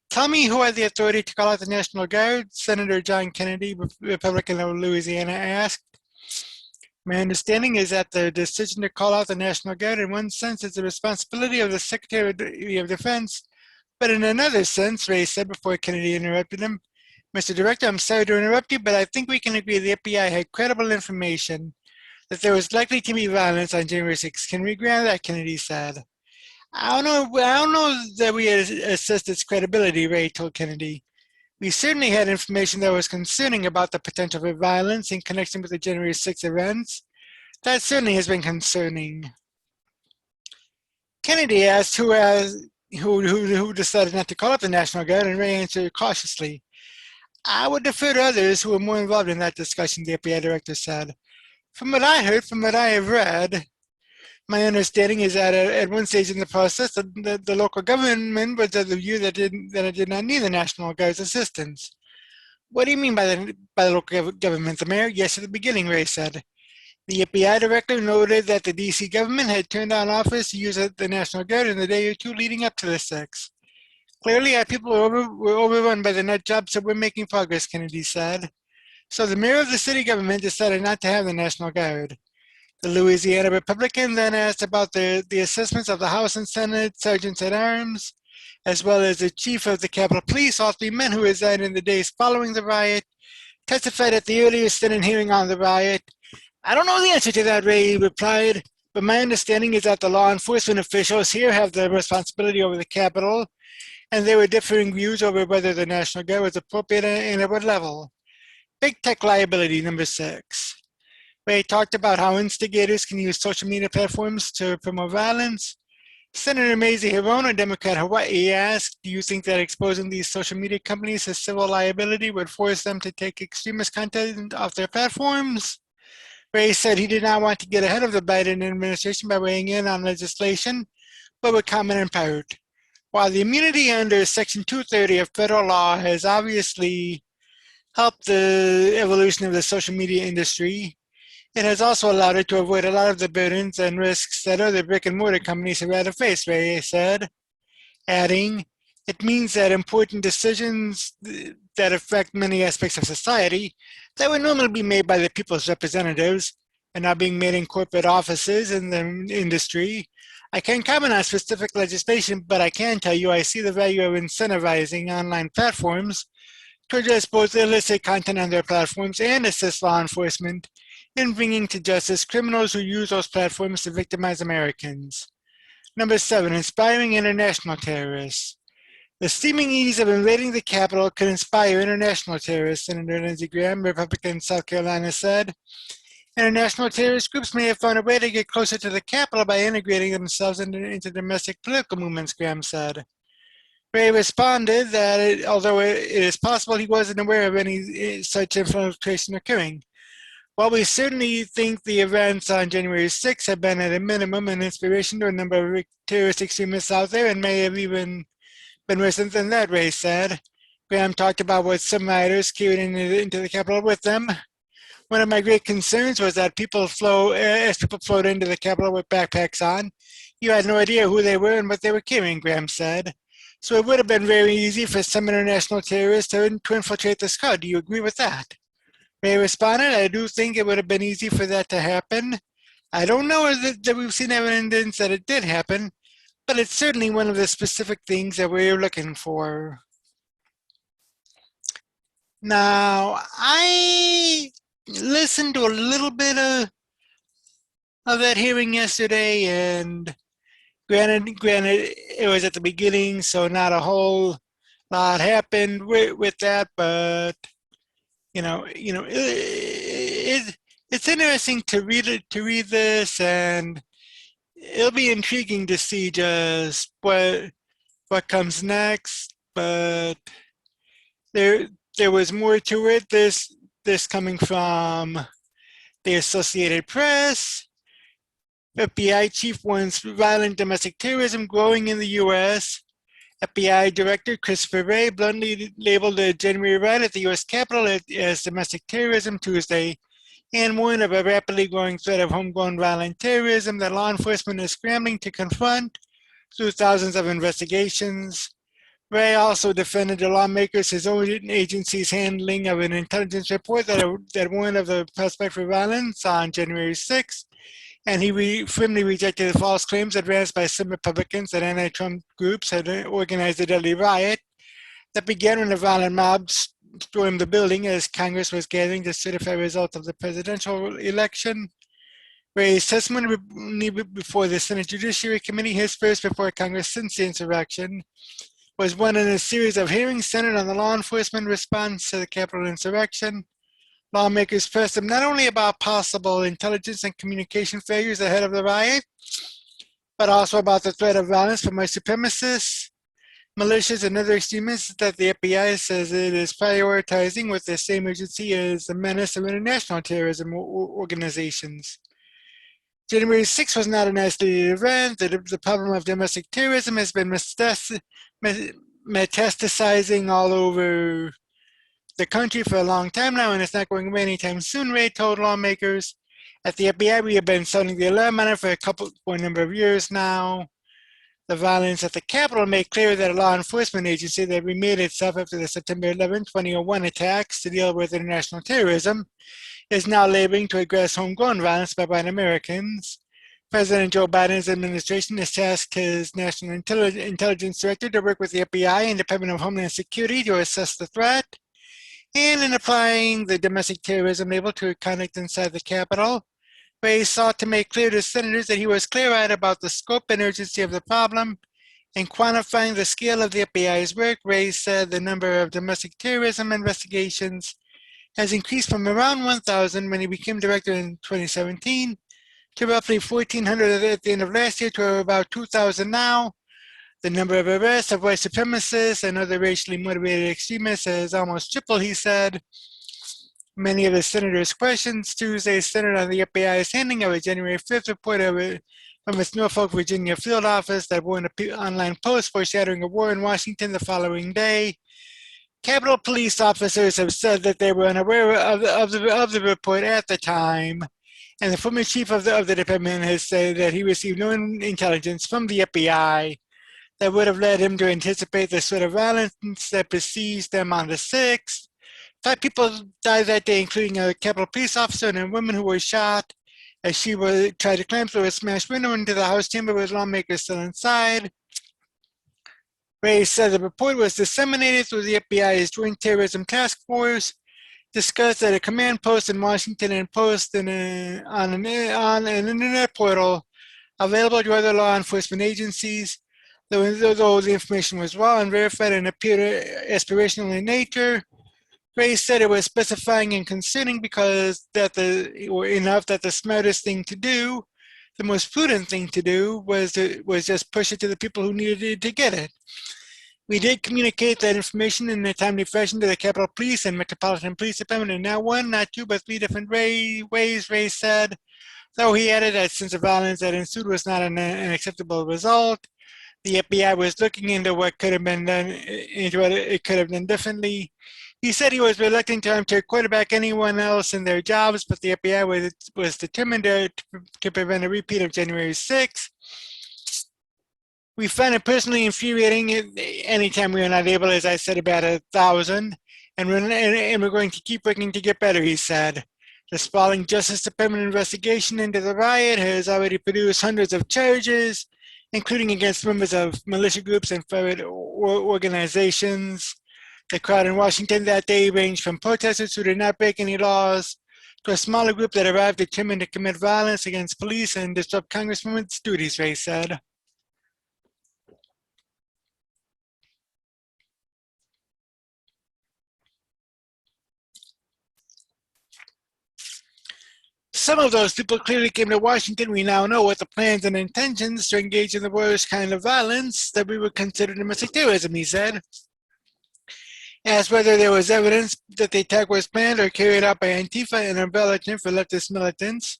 Tell me who had the authority to call out the National Guard, Senator John Kennedy, Republican of Louisiana, asked. My understanding is that the decision to call out the National Guard in one sense is the responsibility of the Secretary of Defense, but in another sense, Wray said before Kennedy interrupted him, Mr. Director, I'm sorry to interrupt you, but I think we can agree the FBI had credible information that there was likely to be violence on January 6th. Can we agree on that, Kennedy said. I don't know that we assessed its credibility, Wray told Kennedy. We certainly had information that was concerning about the potential for violence in connection with the January 6 events. That certainly has been concerning. Kennedy asked who decided not to call up the National Guard, and Wray answered cautiously. I would defer to others who were more involved in that discussion, the FBI director said. From what I heard, from what I have read, my understanding is that at one stage in the process, the local government was of the view that it did not need the National Guard's assistance. What do you mean by the local government? The mayor? Yes, at the beginning, Wray said. The FBI director noted that the D.C. government had turned down offers to use the National Guard in the day or two leading up to the 6th. Clearly, our people were overrun by the nut jobs, so we're making progress, Kennedy said. So the mayor of the city government decided not to have the National Guard. The Louisiana Republican then asked about the assessments of the House and Senate sergeants at arms, as well as the chief of the Capitol Police, all three men who resigned in the days following the riot, testified at the earliest Senate hearing on the riot. I don't know the answer to that, Wray replied, but my understanding is that the law enforcement officials here have the responsibility over the Capitol, and there were differing views over whether the National Guard was appropriate and at what level. Big tech liability, number 6. Wray talked about how instigators can use social media platforms to promote violence. Senator Mazie Hirono, Democrat Hawaii, asked, do you think that exposing these social media companies to civil liability would force them to take extremist content off their platforms? Wray said he did not want to get ahead of the Biden administration by weighing in on legislation, but would comment in part. While the immunity under Section 230 of federal law has obviously helped the evolution of the social media industry, it has also allowed it to avoid a lot of the burdens and risks that other brick and mortar companies have had to face, Wray said, adding, it means that important decisions that affect many aspects of society that would normally be made by the people's representatives and are being made in corporate offices in the industry. I can't comment on specific legislation, but I can tell you I see the value of incentivizing online platforms to address both illicit content on their platforms and assist law enforcement in bringing to justice criminals who use those platforms to victimize Americans. Number 7, inspiring international terrorists. The seeming ease of invading the Capitol could inspire international terrorists, Senator Lindsey Graham, Republican, South Carolina, said. International terrorist groups may have found a way to get closer to the Capitol by integrating themselves into domestic political movements, Graham said. Wray responded that although it is possible he wasn't aware of any such infiltration occurring. While we certainly think the events on January 6 have been at a minimum an inspiration to a number of terrorist extremists out there and may have even been worse than that, Wray said. Graham talked about what some rioters carried into the Capitol with them. One of my great concerns was that as people flowed into the Capitol with backpacks on, you had no idea who they were and what they were carrying, Graham said. So it would have been very easy for some international terrorists to infiltrate this crowd. Do you agree with that? Wray responded, I do think it would have been easy for that to happen. I don't know that we've seen evidence that it did happen, but it's certainly one of the specific things that we're looking for. Now, I listened to a little bit of that hearing yesterday, and granted, it was at the beginning, so not a whole lot happened with that, but it's interesting to read this, and it'll be intriguing to see just what comes next. But there was more to it. This coming from the Associated Press. FBI chief warns violent domestic terrorism growing in the U.S. FBI Director Wray bluntly labeled the January riot at the U.S. Capitol as domestic terrorism Tuesday and warned of a rapidly growing threat of homegrown violent terrorism that law enforcement is scrambling to confront through thousands of investigations. Wray also defended the lawmakers, his own agency's handling of an intelligence report that warned of the prospect for violence on January 6th, and he firmly rejected the false claims advanced by some Republicans that anti-Trump groups had organized a deadly riot that began when a violent mob stormed the building as Congress was gathering to certify results of the presidential election. Wray's testimony before the Senate Judiciary Committee, his first before Congress since the insurrection, was one in a series of hearings centered on the law enforcement response to the Capitol insurrection. Lawmakers pressed him not only about possible intelligence and communication failures ahead of the riot, but also about the threat of violence from white supremacists, militias, and other extremists that the FBI says it is prioritizing with the same urgency as the menace of international terrorism organizations. January 6th was not an isolated event. The problem of domestic terrorism has been metastasizing all over the country for a long time now, and it's not going away anytime soon, Wray told lawmakers. At the FBI, we have been sounding the alarm on it for a number of years now. The violence at the Capitol made clear that a law enforcement agency that remade itself after the September 11, 2001 attacks to deal with international terrorism is now laboring to address homegrown violence by white Americans. President Joe Biden's administration has tasked his National Intelligence Director to work with the FBI and Department of Homeland Security to assess the threat. And in applying the domestic terrorism label to conduct inside the Capitol, Wray sought to make clear to senators that he was clear-eyed about the scope and urgency of the problem. In quantifying the scale of the FBI's work, Wray said the number of domestic terrorism investigations has increased from around 1,000 when he became director in 2017 to roughly 1,400 at the end of last year to about 2,000 now. The number of arrests of white supremacists and other racially motivated extremists has almost tripled, he said. Many of the senators' questions Tuesday centered on the FBI's handling of a January 5th report from its Norfolk, Virginia field office that warned an online post foreshadowing a war in Washington the following day. Capitol police officers have said that they were unaware of the report at the time, and the former chief of the department has said that he received no intelligence from the FBI that would have led him to anticipate the sort of violence that precedes them on the 6th. 5 people died that day, including a Capitol police officer and a woman who was shot as she tried to climb through a smashed window into the House chamber with lawmakers still inside. Wray said the report was disseminated through the FBI's Joint Terrorism Task Force, discussed at a command post in Washington, and posted on an internet portal available to other law enforcement agencies. Though the information was raw and verified and appeared aspirational in nature, Wray said it was specifying and concerning because enough that the smartest thing to do, the most prudent thing to do, was just push it to the people who needed to get it. We did communicate that information in a timely fashion to the Capitol Police and Metropolitan Police Department in not 1, not 2, but 3 different ways, Wray said, though he added that since the violence that ensued was not an acceptable result, the FBI was looking into what could have been done, into what it could have done differently. He said he was reluctant to armchair quarterback anyone else in their jobs, but the FBI was determined to prevent a repeat of January 6th. We find it personally infuriating anytime we are not able, as I said, about 1,000, and we're going to keep working to get better, he said. The sprawling Justice Department investigation into the riot has already produced hundreds of charges, including against members of militia groups and private organizations. The crowd in Washington that day ranged from protesters who did not break any laws to a smaller group that arrived determined to commit violence against police and disrupt Congresswomen's duties, Wray said. Some of those people clearly came to Washington. We now know what the plans and intentions to engage in the worst kind of violence that we would consider domestic terrorism, he said. Asked whether there was evidence that the attack was planned or carried out by Antifa and umbrella term for leftist militants,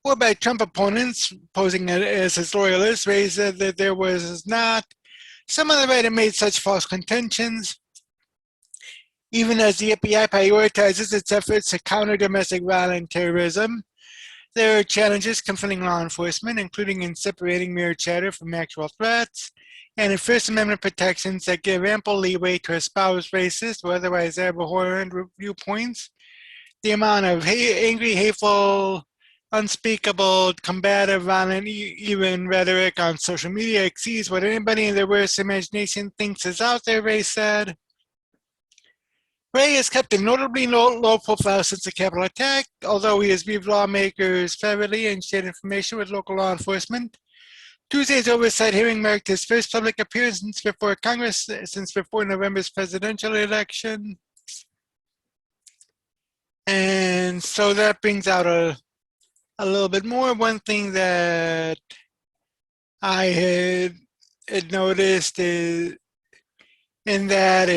or by Trump opponents posing as his loyalists, Wray said that there was not. Some of the right have made such false contentions. Even as the FBI prioritizes its efforts to counter domestic violent terrorism, there are challenges confronting law enforcement, including in separating mere chatter from actual threats, and in First Amendment protections that give ample leeway to espouse racist or otherwise abhorrent viewpoints. The amount of angry, hateful, unspeakable, combative, violent, even rhetoric on social media exceeds what anybody in their worst imagination thinks is out there, Wray said. Wray has kept a notably low profile since the Capitol attack, although he has briefed lawmakers privately and shared information with local law enforcement. Tuesday's oversight hearing marked his first public appearance before Congress since before November's presidential election. And so that brings out a little bit more. One thing that I had noticed is that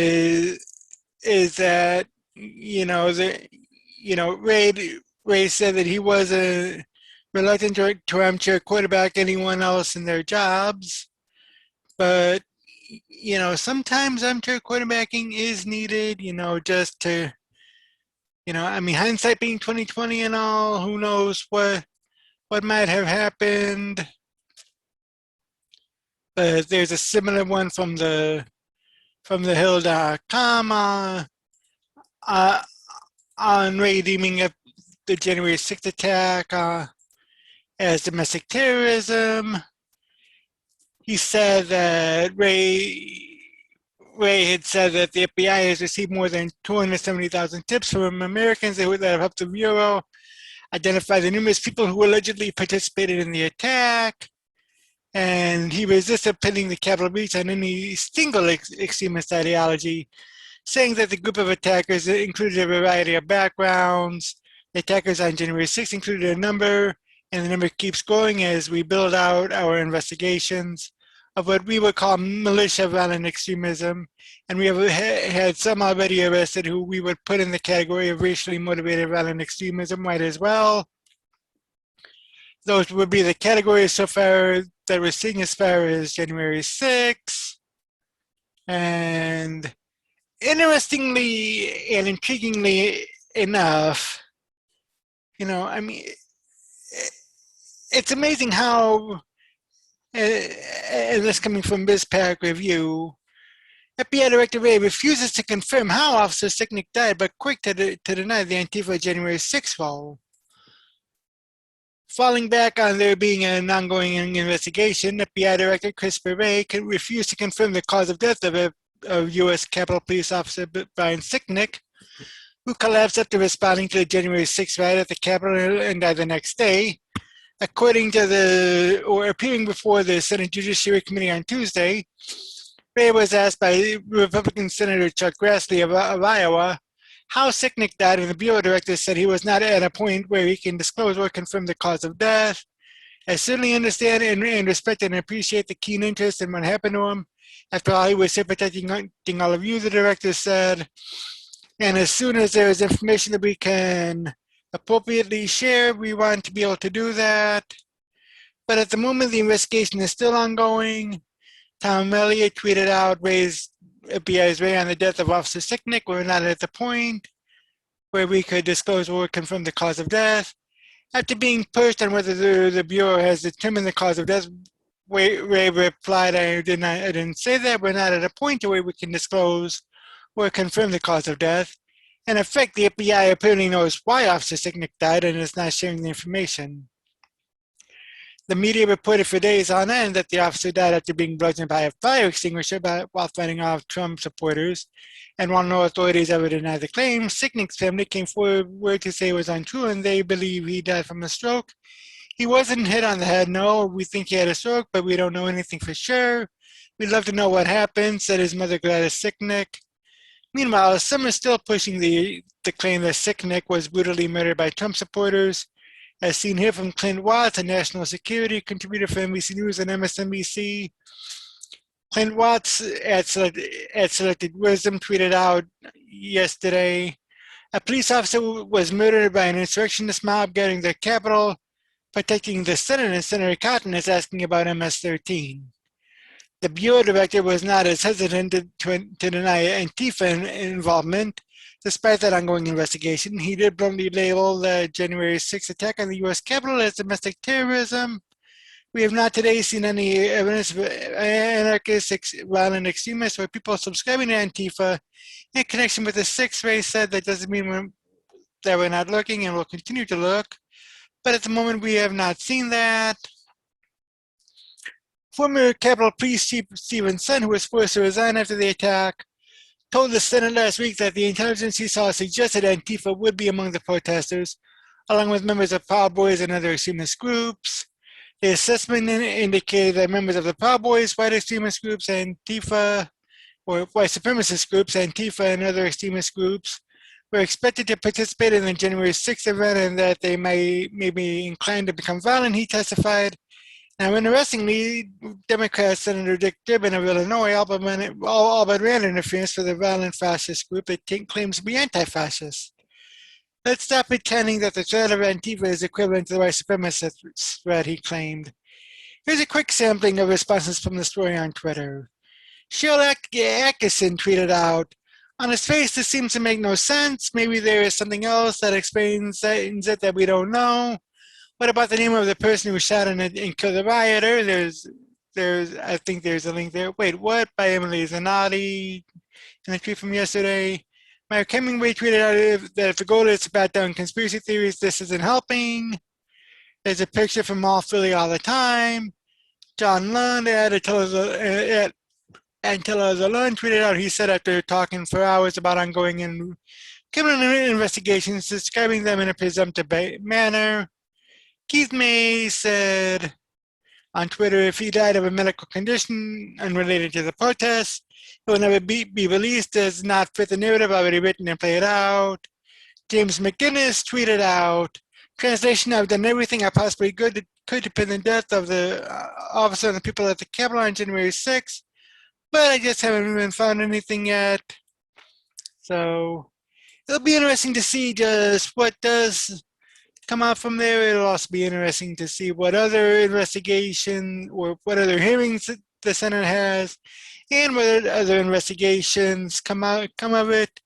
Ray said that he wasn't reluctant to armchair quarterback anyone else in their jobs, but sometimes armchair quarterbacking is needed. Just to hindsight being 2020 and all, who knows what might have happened. But there's a similar one from the Hill.com on Ray deeming the January 6th attack as domestic terrorism. He said that Ray had said that the FBI has received more than 270,000 tips from Americans that have helped the Bureau identify the numerous people who allegedly participated in the attack. And he resisted pinning the Capitol breach on any single extremist ideology, saying that the group of attackers included a variety of backgrounds. The attackers on January 6th included a number, and the number keeps growing as we build out our investigations of what we would call militia violent extremism. And we have had some already arrested who we would put in the category of racially motivated violent extremism, right, as well. Those would be the categories so far that we're seeing as far as January 6th. And interestingly and intriguingly enough, it's amazing how, and this coming from BizPac Review, FBI Director Wray refuses to confirm how Officer Sicknick died, but quick to deny the Antifa January 6th role. Falling back on there being an ongoing investigation, FBI Director Wray refused to confirm the cause of death of U.S. Capitol Police Officer Brian Sicknick, who collapsed after responding to the January 6th riot at the Capitol and died the next day. According to appearing before the Senate Judiciary Committee on Tuesday, Wray was asked by Republican Senator Chuck Grassley of Iowa how Sicknick died, and the Bureau Director said he was not at a point where he can disclose or confirm the cause of death. I certainly understand and respect and appreciate the keen interest in what happened to him. After all, he was here protecting all of you, the director said. And as soon as there is information that we can appropriately share, we want to be able to do that. But at the moment, the investigation is still ongoing. Tom Elliott tweeted out FBI's Wray on the death of Officer Sicknick. We're not at the point where we could disclose or confirm the cause of death. After being pushed on whether the Bureau has determined the cause of death, Wray replied, I didn't say that. We're not at a point where we can disclose or confirm the cause of death. In effect, the FBI apparently knows why Officer Sicknick died and is not sharing the information. The media reported for days on end that the officer died after being bludgeoned by a fire extinguisher while fighting off Trump supporters. And while no authorities ever denied the claim, Sicknick's family came forward to say it was untrue and they believe he died from a stroke. He wasn't hit on the head, no. We think he had a stroke, but we don't know anything for sure. We'd love to know what happened, said his mother, Gladys Sicknick. Meanwhile, some are still pushing the claim that Sicknick was brutally murdered by Trump supporters. As seen here from Clint Watts, a national security contributor for NBC News and MSNBC. Clint Watts at Selected Wisdom tweeted out yesterday, a police officer was murdered by an insurrectionist mob guarding the Capitol, protecting the Senate, and Senator Cotton is asking about MS-13. The Bureau Director was not as hesitant to deny Antifa involvement. Despite that ongoing investigation, he did bluntly label the January 6th attack on the U.S. Capitol as domestic terrorism. We have not today seen any evidence of anarchist, violent extremists, or people subscribing to Antifa in connection with the 6th. Ray said that doesn't mean that we're not looking and will continue to look. But at the moment, we have not seen that. Former Capitol Police Chief Stephen Sun, who was forced to resign after the attack, told the Senate last week that the intelligence he saw suggested Antifa would be among the protesters, along with members of Proud Boys and other extremist groups. The assessment indicated that members of the Proud Boys, white extremist groups, Antifa, or white supremacist groups, Antifa, and other extremist groups were expected to participate in the January 6th event and that they may be inclined to become violent, he testified. Now, interestingly, Democrat Senator Dick Durbin of Illinois all but ran interference for the violent fascist group that claims to be anti-fascist. Let's stop pretending that the threat of Antifa is equivalent to the white supremacist threat, he claimed. Here's a quick sampling of responses from the story on Twitter. Cheryl Atkinson tweeted out, "On its face, this seems to make no sense. Maybe there is something else that explains it that we don't know. What about the name of the person who shot and killed the rioter? I think there's a link there. Wait, what? By Emily Zanotti in a tweet from yesterday. Mark Hemingway tweeted out that if the goal is to bat down conspiracy theories, this isn't helping. There's a picture from All Philly All the Time. John Lund at Antilla Zalund tweeted out, he said after talking for hours about ongoing criminal investigations, describing them in a presumptive manner. Keith May said on Twitter, if he died of a medical condition unrelated to the protests, it will never be released, does not fit the narrative already written and played out. James McGinnis tweeted out, translation, I've done everything I possibly could to pin the death of the officer and the people at the Capitol on January 6th, but I just haven't even found anything yet. So it'll be interesting to see just what does come out from there. It'll also be interesting to see what other investigation or what other hearings the Senate has and whether other investigations come of it.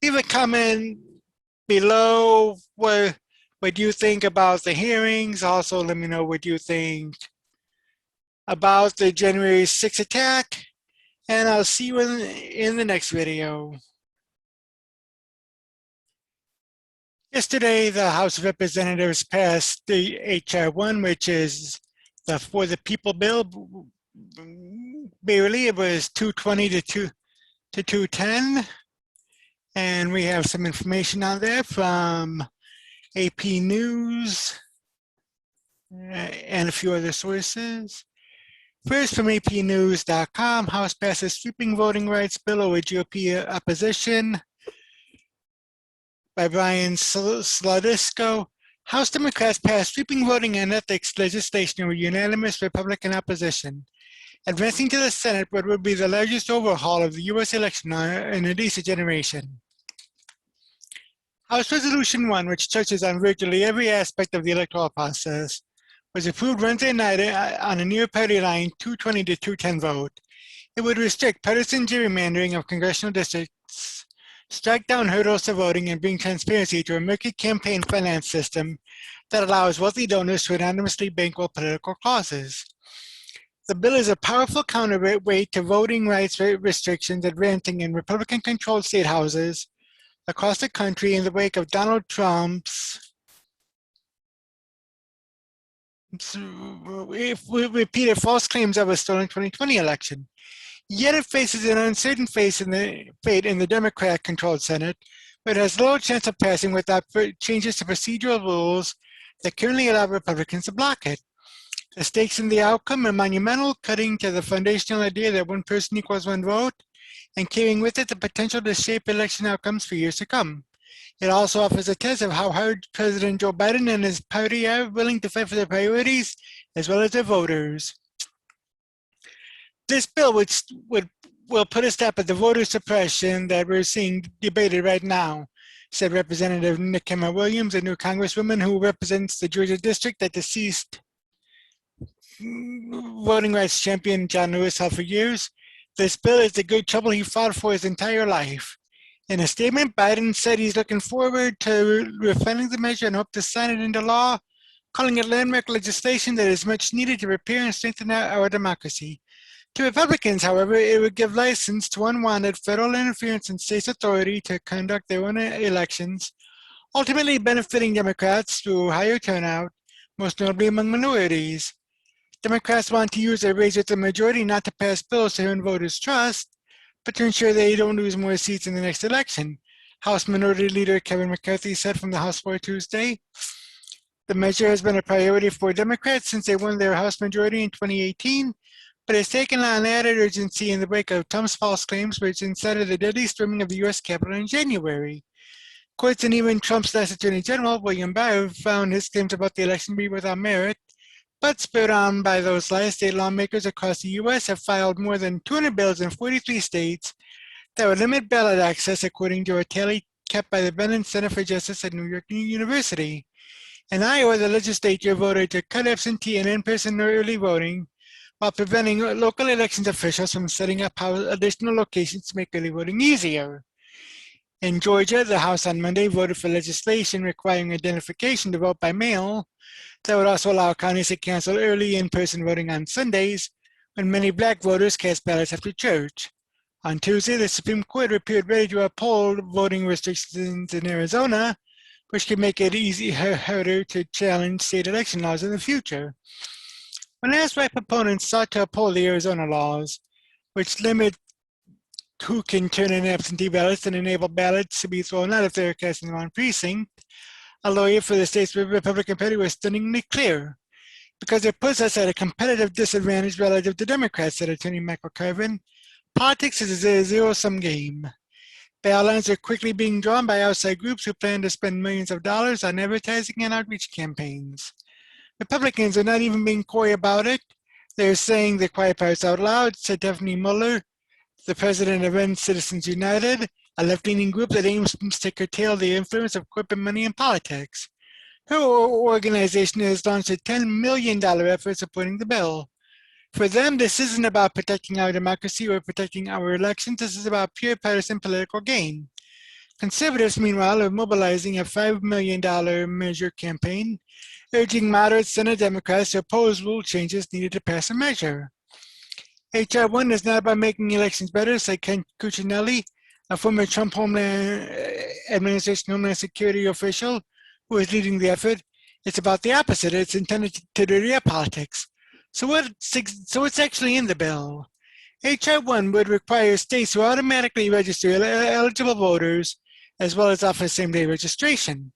Leave a comment below what you think about the hearings. Also, let me know what you think about the January 6th attack, and I'll see you in the next video. Yesterday, the House of Representatives passed the H.R. 1, which is the For the People bill. Barely, it was 220 to 210. And we have some information on there from AP News and a few other sources. First, from apnews.com, House passes sweeping voting rights bill over GOP opposition. By Brian Slodisco, House Democrats passed sweeping voting and ethics legislation over unanimous Republican opposition, advancing to the Senate what would be the largest overhaul of the U.S. election in at least a generation. House Resolution 1, which touches on virtually every aspect of the electoral process, was approved Wednesday night on a near-party line 220 to 210 vote. It would restrict partisan gerrymandering of congressional districts, strike down hurdles to voting, and bring transparency to a murky campaign finance system that allows wealthy donors to anonymously bankroll political causes. The bill is a powerful counterweight to voting rights restrictions advancing in Republican-controlled state houses across the country in the wake of Donald Trump's repeated false claims of a stolen 2020 election. Yet it faces an uncertain fate in the Democrat-controlled Senate, but it has little chance of passing without changes to procedural rules that currently allow Republicans to block it. The stakes in the outcome are monumental, cutting to the foundational idea that one person equals one vote, and carrying with it the potential to shape election outcomes for years to come. It also offers a test of how hard President Joe Biden and his party are willing to fight for their priorities, as well as their voters. This bill will put a stop at the voter suppression that we're seeing debated right now, said Representative Nikema Williams, a new congresswoman who represents the Georgia district that deceased voting rights champion John Lewis held for years. This bill is the good trouble he fought for his entire life. In a statement, Biden said he's looking forward to refining the measure and hope to sign it into law, calling it landmark legislation that is much needed to repair and strengthen our democracy. To Republicans, however, it would give license to unwanted federal interference in states' authority to conduct their own elections, ultimately benefiting Democrats through higher turnout, most notably among minorities. Democrats want to use their raise with the majority not to pass bills to earn voters' trust, but to ensure they don't lose more seats in the next election. House Minority Leader Kevin McCarthy said from the House floor Tuesday. The measure has been a priority for Democrats since they won their House majority in 2018, but it's taken on added urgency in the wake of Trump's false claims, which incited the deadly storming of the U.S. Capitol in January. Courts and even Trump's last Attorney General, William Barr, found his claims about the election to be without merit, but spurred on by those lies, state lawmakers across the U.S. have filed more than 200 bills in 43 states that would limit ballot access, according to a tally kept by the Bennett Center for Justice at New York University. In Iowa, the legislature voted to cut absentee and in-person early voting while preventing local elections officials from setting up additional locations to make early voting easier. In Georgia, the House on Monday voted for legislation requiring identification to vote by mail that would also allow counties to cancel early in-person voting on Sundays when many Black voters cast ballots after church. On Tuesday, the Supreme Court appeared ready to uphold voting restrictions in Arizona, which could make it harder to challenge state election laws in the future. When asked why proponents sought to uphold the Arizona laws, which limit who can turn in absentee ballots and enable ballots to be thrown out if they're cast in the wrong precinct, a lawyer for the state's Republican Party was stunningly clear. Because it puts us at a competitive disadvantage relative to Democrats, said Attorney Michael Carvin. Politics is a zero-sum game. Bail lines are quickly being drawn by outside groups who plan to spend millions of dollars on advertising and outreach campaigns. Republicans are not even being coy about it. They're saying the quiet parts out loud, said Tiffany Muller, the president of End Citizens United, a left-leaning group that aims to curtail the influence of corporate money in politics. Her organization has launched a $10 million effort supporting the bill. For them, this isn't about protecting our democracy or protecting our elections. This is about pure partisan political gain. Conservatives, meanwhile, are mobilizing a $5 million measure campaign, urging moderate Senate Democrats to oppose rule changes needed to pass a measure. H.R. 1 is not about making elections better, said Ken Cuccinelli, a former Trump administration Homeland Security official who is leading the effort. It's about the opposite. It's intended to dirty up politics. So what's actually in the bill? H.R. 1 would require states to automatically register eligible voters as well as offer same-day registration.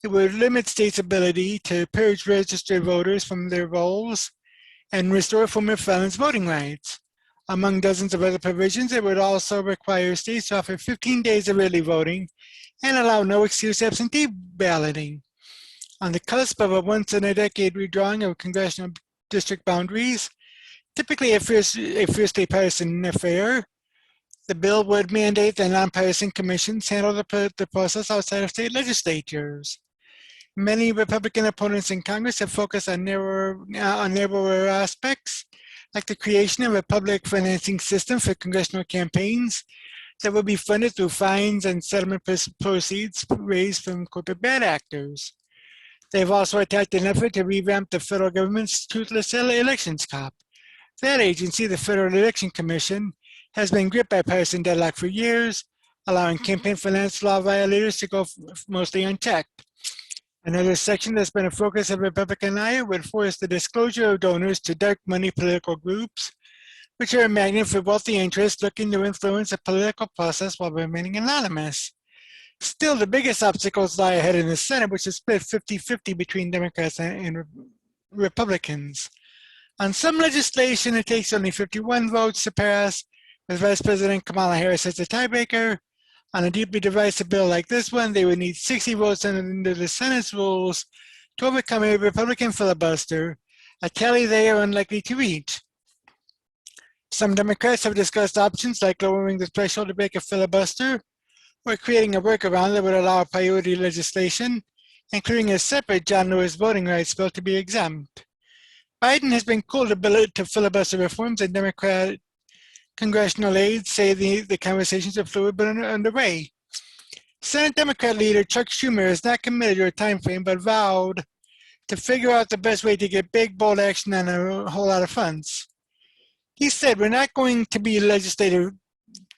It would limit states' ability to purge registered voters from their rolls and restore former felons' voting rights. Among dozens of other provisions, it would also require states to offer 15 days of early voting and allow no-excuse absentee balloting. On the cusp of a once-in-a-decade redrawing of congressional district boundaries, typically a fiercely partisan affair, the bill would mandate that nonpartisan commissions handle the process outside of state legislatures. Many Republican opponents in Congress have focused on narrower aspects, like the creation of a public financing system for congressional campaigns that would be funded through fines and settlement proceeds raised from corporate bad actors. They've also attacked an effort to revamp the federal government's toothless elections cop. That agency, the Federal Election Commission, has been gripped by partisan deadlock for years, allowing campaign finance law violators to go mostly unchecked. Another section that's been a focus of Republican ire would force the disclosure of donors to dark money political groups, which are a magnet for wealthy interests looking to influence a political process while remaining anonymous. Still, the biggest obstacles lie ahead in the Senate, which is split 50-50 between Democrats and Republicans. On some legislation, it takes only 51 votes to pass, with Vice President Kamala Harris as the tiebreaker. On a deeply divisive bill like this one, they would need 60 votes under the Senate's rules to overcome a Republican filibuster, a tally they are unlikely to reach. Some Democrats have discussed options like lowering the threshold to break a filibuster, or creating a workaround that would allow priority legislation, including a separate John Lewis voting rights bill, to be exempt. Biden has been cool to filibuster reforms, and Democrat congressional aides say the conversations are fluid but underway. Senate Democrat leader Chuck Schumer has not committed to a time frame, but vowed to figure out the best way to get big, bold action on a whole lot of funds. He said, "We're not going to be the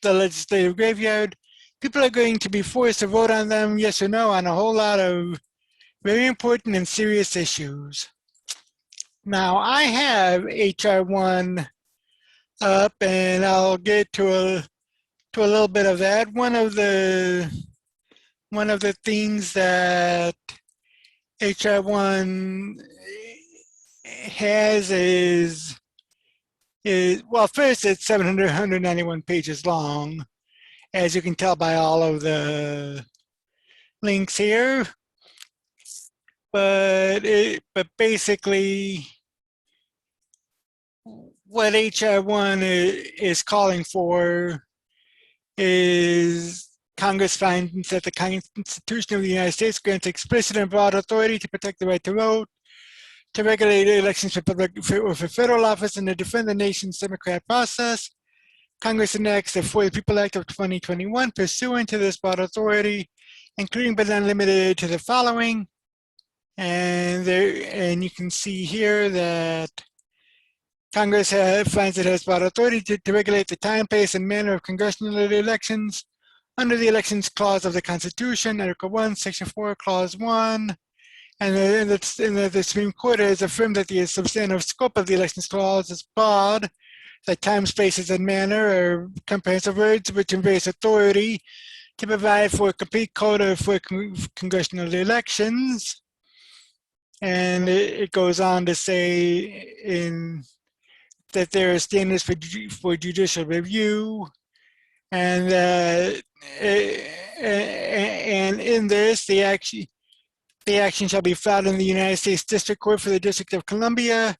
legislative graveyard. People are going to be forced to vote on them, yes or no, on a whole lot of very important and serious issues." Now, I have H.R. 1 up, and I'll get to to a little bit of that. One of the things that HR 1 has is well, first it's 191 pages long, as you can tell by all of the links here. But basically, what HR 1 is calling for is Congress finds that the Constitution of the United States grants explicit and broad authority to protect the right to vote, to regulate elections for federal office, and to defend the nation's democratic process. Congress enacts the For the People Act of 2021 pursuant to this broad authority, including but not limited to the following. And you can see here that Congress finds it has broad authority to regulate the time, place, and manner of congressional elections under the Elections Clause of the Constitution, Article 1, Section 4, Clause 1. And the Supreme Court has affirmed that the substantive scope of the Elections Clause is broad, that time, spaces, and manner are comprehensive words which embrace authority to provide for a complete code for congressional elections. And it goes on to say that there are standards for judicial review, and in this, the action shall be filed in the United States District Court for the District of Columbia,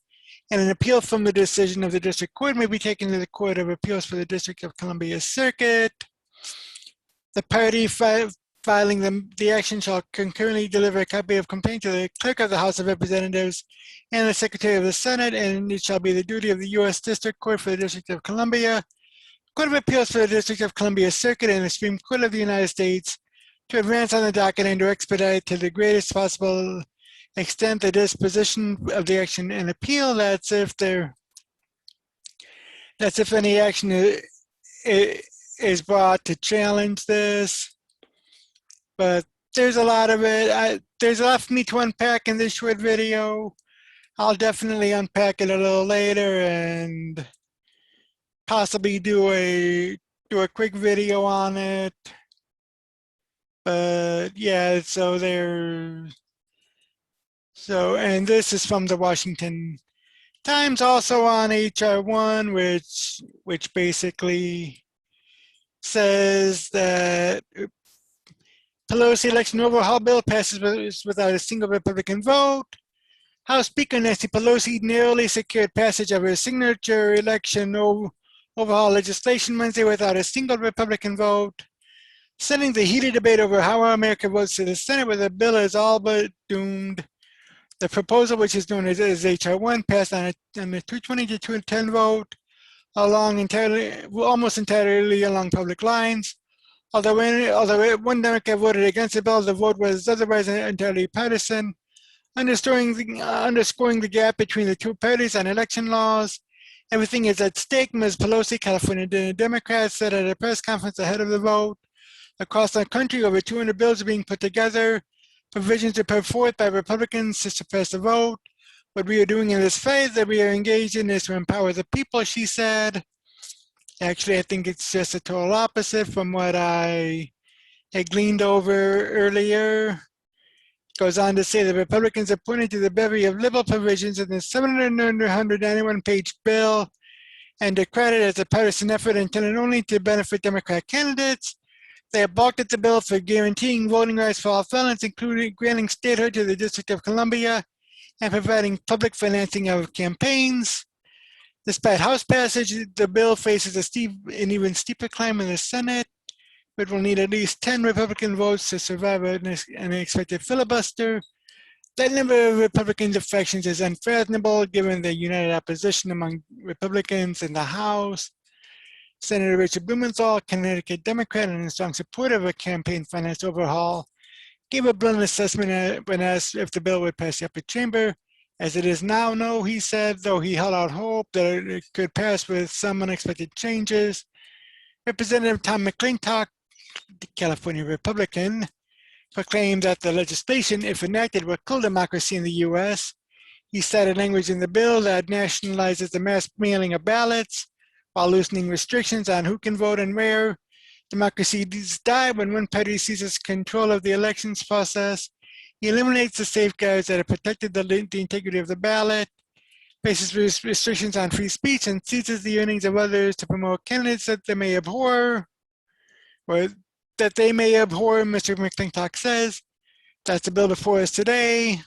and an appeal from the decision of the District Court may be taken to the Court of Appeals for the District of Columbia Circuit. The party filing the action shall concurrently deliver a copy of complaint to the Clerk of the House of Representatives and the Secretary of the Senate, and it shall be the duty of the U.S. District Court for the District of Columbia, Court of Appeals for the District of Columbia Circuit, and the Supreme Court of the United States to advance on the docket and to expedite to the greatest possible extent the disposition of the action and appeal. That's if any action is brought to challenge this. But there's a lot of it. There's a lot for me to unpack in this short video. I'll definitely unpack it a little later and possibly do a quick video on it. But yeah, and this is from the Washington Times, also on HR 1, which basically says that Pelosi election overhaul bill passes without a single Republican vote. House Speaker Nancy Pelosi narrowly secured passage of her signature election overhaul legislation Wednesday without a single Republican vote, sending the heated debate over how America votes to the Senate, where the bill is all but doomed. The proposal, which is known as HR 1, passed on a 220 to 210 vote, almost entirely along public lines. Although one Democrat voted against the bill, the vote was otherwise entirely partisan, underscoring the gap between the two parties on election laws. Everything is at stake, Ms. Pelosi, California Democrat, said at a press conference ahead of the vote. Across the country, over 200 bills are being put together. Provisions are put forth by Republicans to suppress the vote. What we are doing in this phase that we are engaged in is to empower the people, she said. Actually, I think it's just a total opposite from what I had gleaned over earlier. It goes on to say the Republicans have pointed to the bevy of liberal provisions in the 791-page bill and declared it as a partisan effort intended only to benefit Democrat candidates. They have balked at the bill for guaranteeing voting rights for all felons, including granting statehood to the District of Columbia and providing public financing of campaigns. Despite House passage, the bill faces an even steeper climb in the Senate, but will need at least 10 Republican votes to survive an unexpected filibuster. That number of Republican defections is unfathomable given the united opposition among Republicans in the House. Senator Richard Blumenthal, Connecticut Democrat and a strong supporter of a campaign finance overhaul, gave a blunt assessment when asked if the bill would pass the upper chamber. As it is now, no, he said, though he held out hope that it could pass with some unexpected changes. Representative Tom McClintock, the California Republican, proclaimed that the legislation, if enacted, would kill democracy in the U.S. He cited language in the bill that nationalizes the mass mailing of ballots while loosening restrictions on who can vote and where. Democracies die when one party seizes control of the elections process, eliminates the safeguards that have protected the integrity of the ballot, places restrictions on free speech, and seizes the earnings of others to promote candidates that they may abhor, Mr. McClintock says. That's the bill before us today.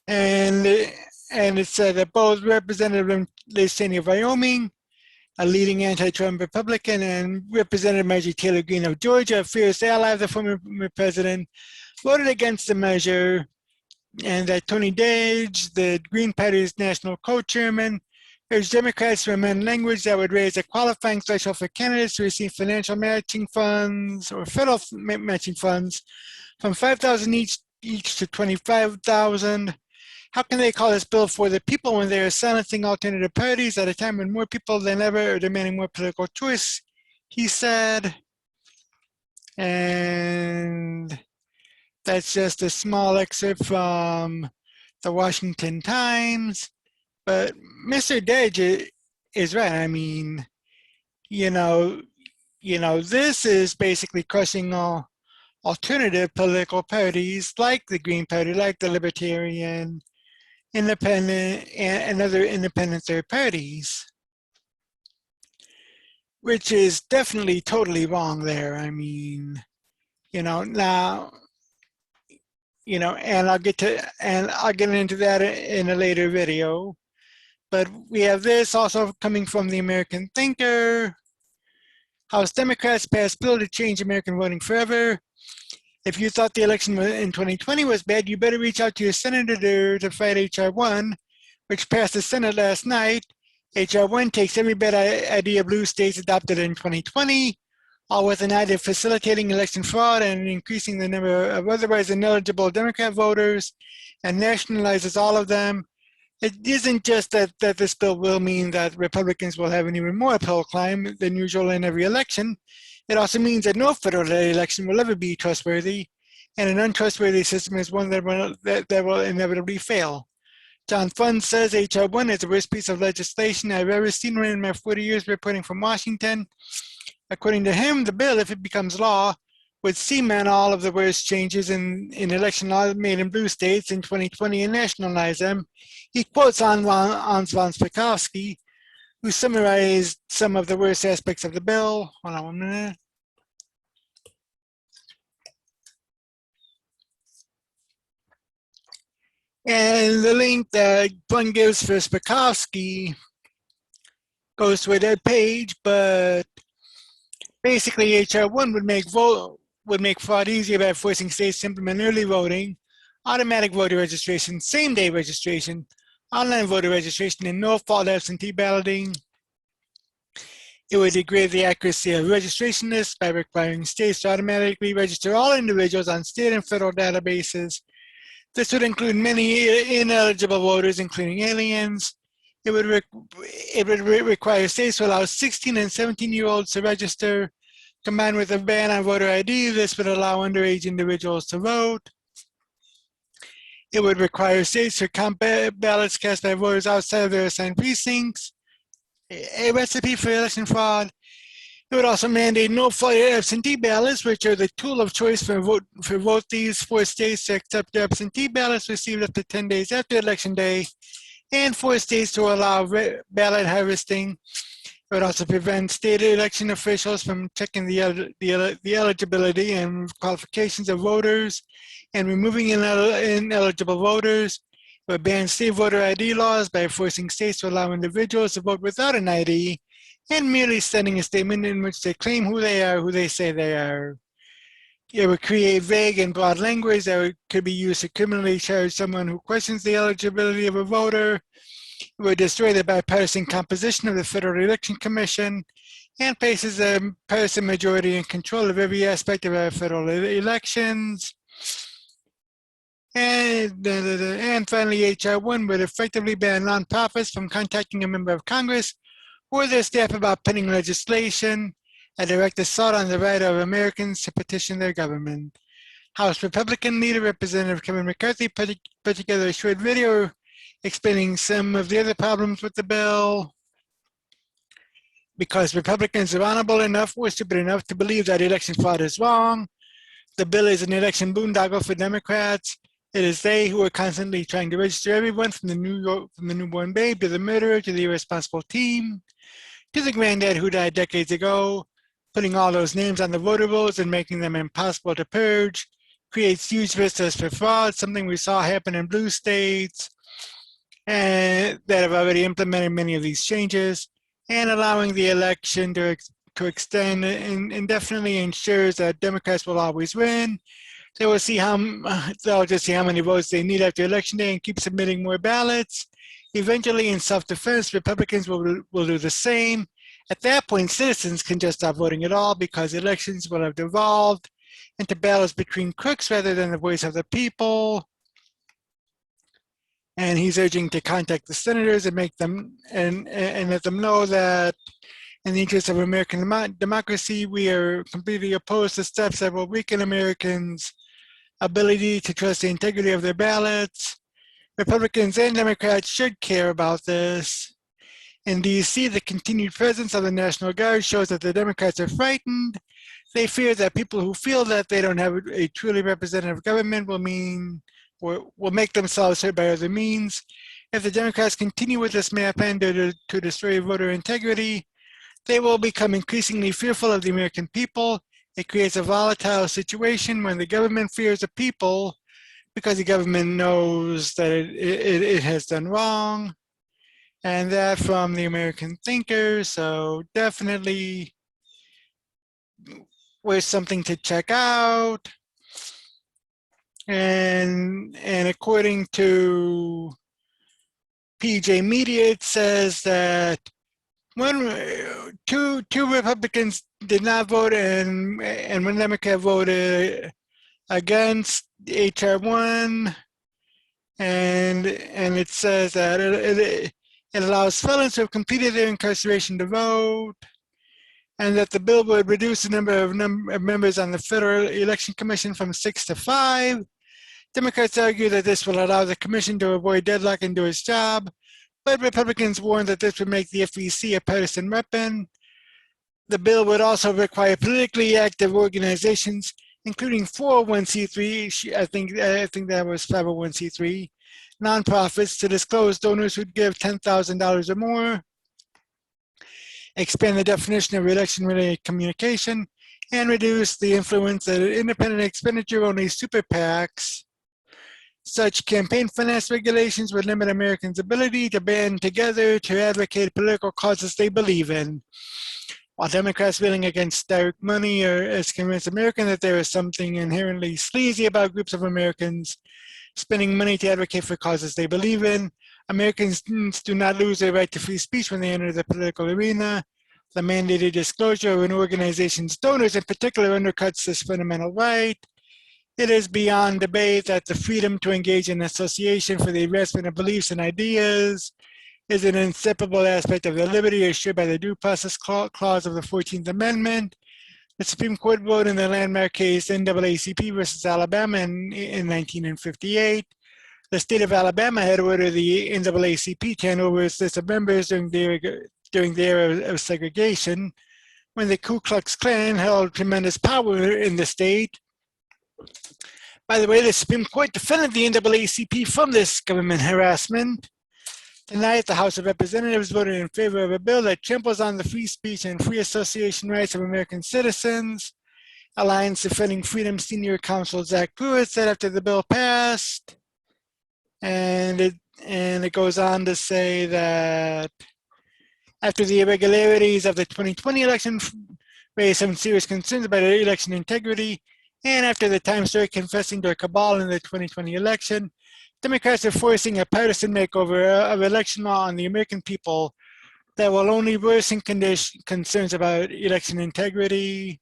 And it said that both Representative Liz Cheney of Wyoming, a leading anti-Trump Republican, and Representative Marjorie Taylor Greene of Georgia, a fierce ally of the former president, voted against the measure, and that Tony Dage, the Green Party's national co-chairman, urged Democrats to amend language that would raise a qualifying threshold for candidates to receive financial matching funds or federal matching funds from $5,000 each to $25,000. How can they call this bill for the people when they are silencing alternative parties at a time when more people than ever are demanding more political choice, he said. And that's just a small excerpt from the Washington Times. But Mr. Dage is right. I mean, this is basically crushing all alternative political parties like the Green Party, like the Libertarian, Independent, and other independent third parties, which is definitely totally wrong there. I mean, now, and I'll get into that in a later video. But we have this also coming from the American Thinker. House Democrats passed bill to change American voting forever. If you thought the election in 2020 was bad, you better reach out to your senator to fight H.R. 1, which passed the Senate last night. H.R. 1 takes every bad idea blue states adopted in 2020, all with an idea of facilitating election fraud and increasing the number of otherwise ineligible Democrat voters, and nationalizes all of them. It isn't just that this bill will mean that Republicans will have an even more uphill climb than usual in every election. It also means that no federal election will ever be trustworthy, and an untrustworthy system is one that will inevitably fail. John Fund says H.R. 1 is the worst piece of legislation I've ever seen in my 40 years reporting from Washington. According to him, the bill, if it becomes law, would cement all of the worst changes in election law made in blue states in 2020 and nationalize them. He quotes Hans von Spakovsky, who summarized some of the worst aspects of the bill. Hold on 1 minute. And the link that Fund gives for Spakovsky goes to their page, but basically H.R. 1 would make fraud easier by forcing states to implement early voting, automatic voter registration, same-day registration, online voter registration, and no-fault absentee balloting. It would degrade the accuracy of registration lists by requiring states to automatically register all individuals on state and federal databases. This would include many ineligible voters, including aliens. It would require states to allow 16 and 17-year-olds to register. Combined with a ban on voter ID, this would allow underage individuals to vote. It would require states to count ballots cast by voters outside of their assigned precincts, a recipe for election fraud. It would also mandate no-fault absentee ballots, which are the tool of choice for vote these 4 states to accept absentee ballots received up to 10 days after Election Day, and 4 states to allow ballot harvesting. It would also prevent state election officials from checking the eligibility and qualifications of voters and removing ineligible voters. It would ban state voter ID laws by forcing states to allow individuals to vote without an ID and merely sending a statement in which they claim who they are, who they say they are. It would create vague and broad language that could be used to criminally charge someone who questions the eligibility of a voter. It would destroy the bipartisan composition of the Federal Election Commission and places a partisan majority in control of every aspect of our federal elections. And finally, H.R. 1 would effectively ban nonprofits from contacting a member of Congress or their staff about pending legislation, a direct assault on the right of Americans to petition their government. House Republican leader Representative Kevin McCarthy put together a short video explaining some of the other problems with the bill. because Republicans are honorable enough or stupid enough to believe that election fraud is wrong. The bill is an election boondoggle for Democrats. It is they who are constantly trying to register everyone from the newborn babe to the murderer to the irresponsible teen to the granddad who died decades ago. Putting all those names on the voter rolls and making them impossible to purge creates huge vistas for fraud, something we saw happen in blue states and that have already implemented many of these changes, and allowing the election to extend indefinitely ensures that Democrats will always win. They'll just see how many votes they need after election day and keep submitting more ballots. Eventually, in self-defense, Republicans will do the same. At that point, citizens can just stop voting at all because elections will have devolved into battles between crooks rather than the voice of the people. And he's urging to contact the senators and make them and let them know that in the interest of American democracy, we are completely opposed to steps that will weaken Americans' ability to trust the integrity of their ballots. Republicans and Democrats should care about this. In DC, the continued presence of the National Guard shows that the Democrats are frightened. They fear that people who feel that they don't have a truly representative government will make themselves heard by other means. If the Democrats continue with this mad plan to destroy voter integrity, they will become increasingly fearful of the American people. It creates a volatile situation when the government fears the people because the government knows that it has done wrong. And that from the American Thinker, so definitely was something to check out. And according to PJ Media, it says that two Republicans did not vote, and one Democrat voted against HR 1, and it says that it allows felons who have completed their incarceration to vote, and that the bill would reduce the number of members on the Federal Election Commission from 6 to 5. Democrats argue that this will allow the commission to avoid deadlock and do its job, but Republicans warn that this would make the FEC a partisan weapon. The bill would also require politically active organizations, including 401c3, I think that was 501c3, nonprofits, to disclose donors who'd give $10,000 or more, expand the definition of election-related communication, and reduce the influence of independent expenditure-only super PACs. Such campaign finance regulations would limit Americans' ability to band together to advocate political causes they believe in. While Democrats railing against direct money has convinced Americans that there is something inherently sleazy about groups of Americans spending money to advocate for causes they believe in, Americans do not lose their right to free speech when they enter the political arena. The mandated disclosure of an organization's donors in particular undercuts this fundamental right. It is beyond debate that the freedom to engage in association for the advancement of beliefs and ideas is an inseparable aspect of the liberty assured by the Due Process Clause of the 14th Amendment. The Supreme Court ruled in the landmark case NAACP versus Alabama in 1958. The state of Alabama had ordered the NAACP to hand over its list of members during the era of segregation, when the Ku Klux Klan held tremendous power in the state. By the way, the Supreme Court defended the NAACP from this government harassment. Tonight, the House of Representatives voted in favor of a bill that tramples on the free speech and free association rights of American citizens. Alliance Defending Freedom Senior Counsel Zach Pruitt said after the bill passed, and it goes on to say that after the irregularities of the 2020 election raised some serious concerns about election integrity, and after the Times started confessing to a cabal in the 2020 election, Democrats are forcing a partisan makeover of election law on the American people that will only worsen concerns about election integrity.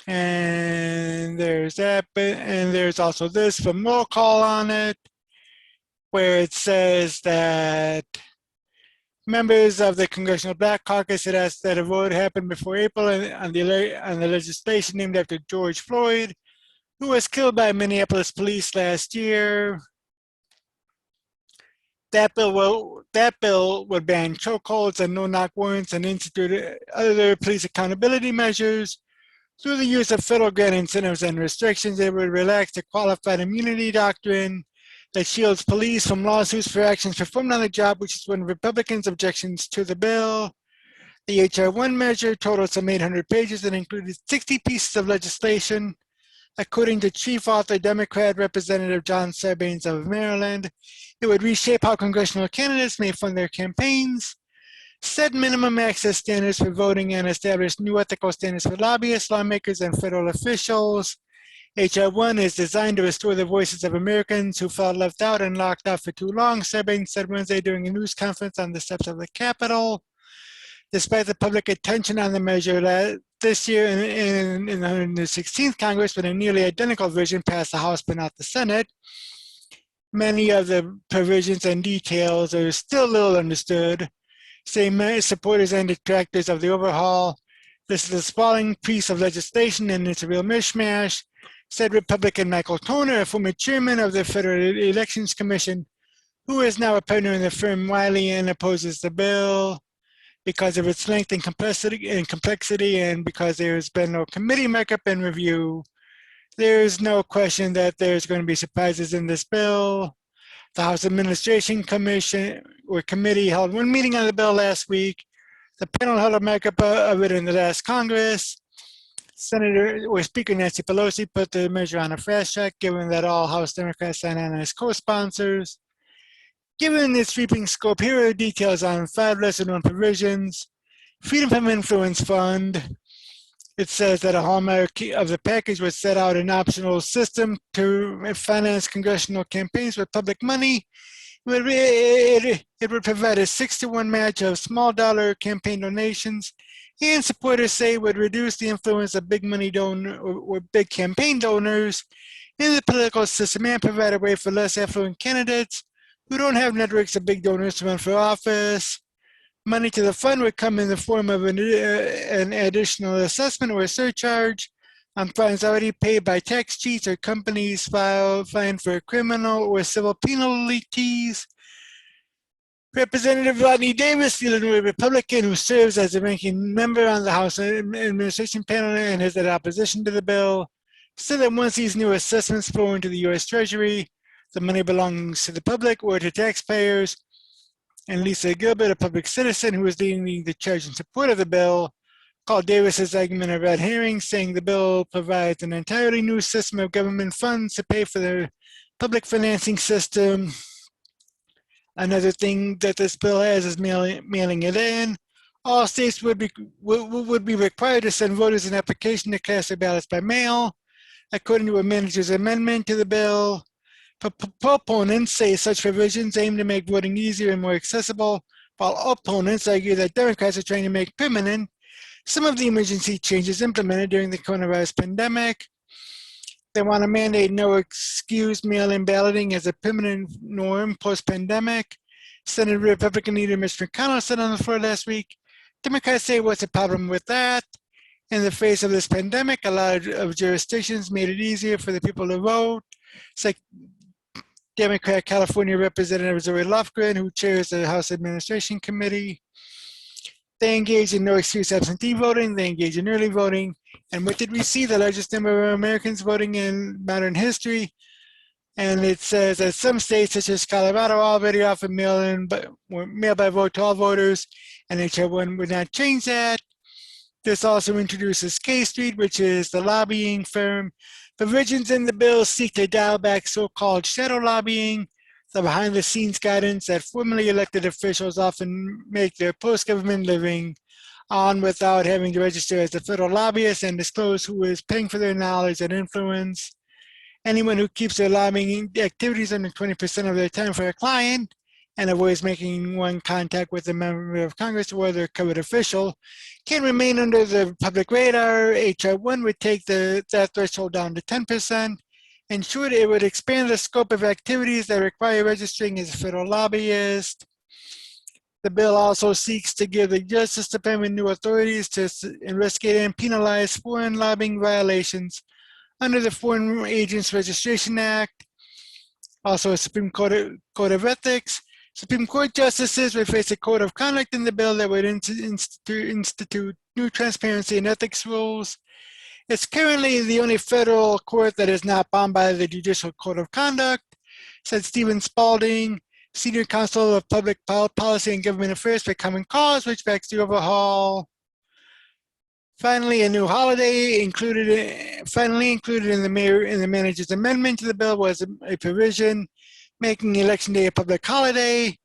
And there's that, and there's also this from Roll Call on it, where it says that members of the Congressional Black Caucus had asked that a vote happen before April on the legislation named after George Floyd, who was killed by Minneapolis police last year. That bill would ban chokeholds and no-knock warrants and institute other police accountability measures. Through the use of federal grant incentives and restrictions, it would relax the qualified immunity doctrine that shields police from lawsuits for actions performed on the job, which is one of Republicans' objections to the bill. The H.R. 1 measure totaled some 800 pages and included 60 pieces of legislation. According to Chief Author Democrat Representative John Sarbanes of Maryland, it would reshape how congressional candidates may fund their campaigns, set minimum access standards for voting, and establish new ethical standards for lobbyists, lawmakers, and federal officials. H.R. 1 is designed to restore the voices of Americans who felt left out and locked out for too long, Sarbanes said Wednesday during a news conference on the steps of the Capitol. Despite the public attention on the measure this year in the 16th Congress, when a nearly identical version passed the House but not the Senate, many of the provisions and details are still little understood. Say supporters and detractors of the overhaul, this is a sprawling piece of legislation and it's a real mishmash, said Republican Michael Toner, a former chairman of the Federal Elections Commission, who is now a partner in the firm Wiley and opposes the bill because of its length and complexity and because there's been no committee markup and review. There's no question that there's going to be surprises in this bill. The House Administration Committee held one meeting on the bill last week. The panel held a markup of it in the last Congress. Speaker Nancy Pelosi put the measure on a fast track, given that all House Democrats signed on as co-sponsors. Given its sweeping scope, here are details on 5 lesser-known provisions. Freedom from Influence Fund. It says that a hallmark of the package would set out an optional system to finance congressional campaigns with public money. It would provide a 6-to-1 match of small dollar campaign donations, and supporters say it would reduce the influence of big money donor or big campaign donors in the political system and provide a way for less affluent candidates who don't have networks of big donors to run for office. Money to the fund would come in the form of an additional assessment or a surcharge on fines already paid by tax cheats or companies fined for criminal or civil penalties. Representative Rodney Davis, the Illinois Republican who serves as a ranking member on the House Administration panel and has had opposition to the bill, said that once these new assessments flow into the U.S. Treasury, the money belongs to the public or to taxpayers. And Lisa Gilbert, a public citizen who was leading the charge in support of the bill, called Davis's argument a red herring, saying the bill provides an entirely new system of government funds to pay for the public financing system. Another thing that this bill has is mailing it in. All states would be required to send voters an application to cast their ballots by mail, according to a manager's amendment to the bill. Proponents say such provisions aim to make voting easier and more accessible, while opponents argue that Democrats are trying to make permanent some of the emergency changes implemented during the coronavirus pandemic. They want to mandate no excuse mail-in balloting as a permanent norm post-pandemic. Senate Republican leader Mitch McConnell said on the floor last week, Democrats say what's the problem with that? In the face of this pandemic, a lot of jurisdictions made it easier for the people to vote. It's like Democrat California Representative Zoe Lofgren, who chairs the House Administration Committee. They engage in no excuse absentee voting, they engage in early voting. And what did we see? The largest number of Americans voting in modern history. And it says that some states, such as Colorado, already offer mail by vote to all voters, and H.R. 1 would not change that. This also introduces K Street, which is the lobbying firm. Provisions in the bill seek to dial back so-called shadow lobbying, the behind-the-scenes guidance that formerly elected officials often make their post-government living on without having to register as a federal lobbyist and disclose who is paying for their knowledge and influence. Anyone who keeps their lobbying activities under 20% of their time for a client and avoids making one contact with a member of Congress or other covered official can remain under the public radar. H.R. 1 would take that threshold down to 10%. In short, it would expand the scope of activities that require registering as a federal lobbyist. The bill also seeks to give the Justice Department new authorities to investigate and penalize foreign lobbying violations under the Foreign Agents Registration Act. Also a Supreme Court of Ethics. Supreme Court justices will face a code of conduct in the bill that would institute new transparency and ethics rules. It's currently the only federal court that is not bound by the Judicial Code of Conduct, said Stephen Spalding, Senior Counsel of Public Policy and Government Affairs for Common Cause, which backs the overhaul. Finally, a new holiday included in the manager's amendment to the bill was a provision making Election Day a public holiday.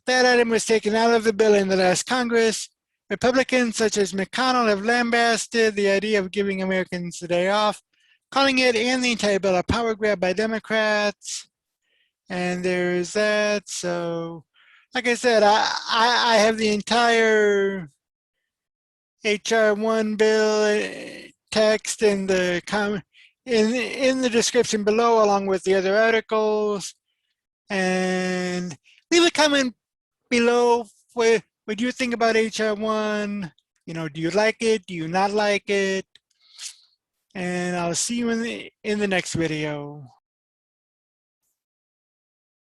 That item was taken out of the bill in the last Congress. Republicans such as McConnell have lambasted the idea of giving Americans the day off, calling it and the entire bill a power grab by Democrats. And there's that. So, like I said, I have the entire HR 1 bill text in the description below, along with the other articles. And leave a comment below what do you think about HR 1? You know, do you like it? Do you not like it? And I'll see you in the next video.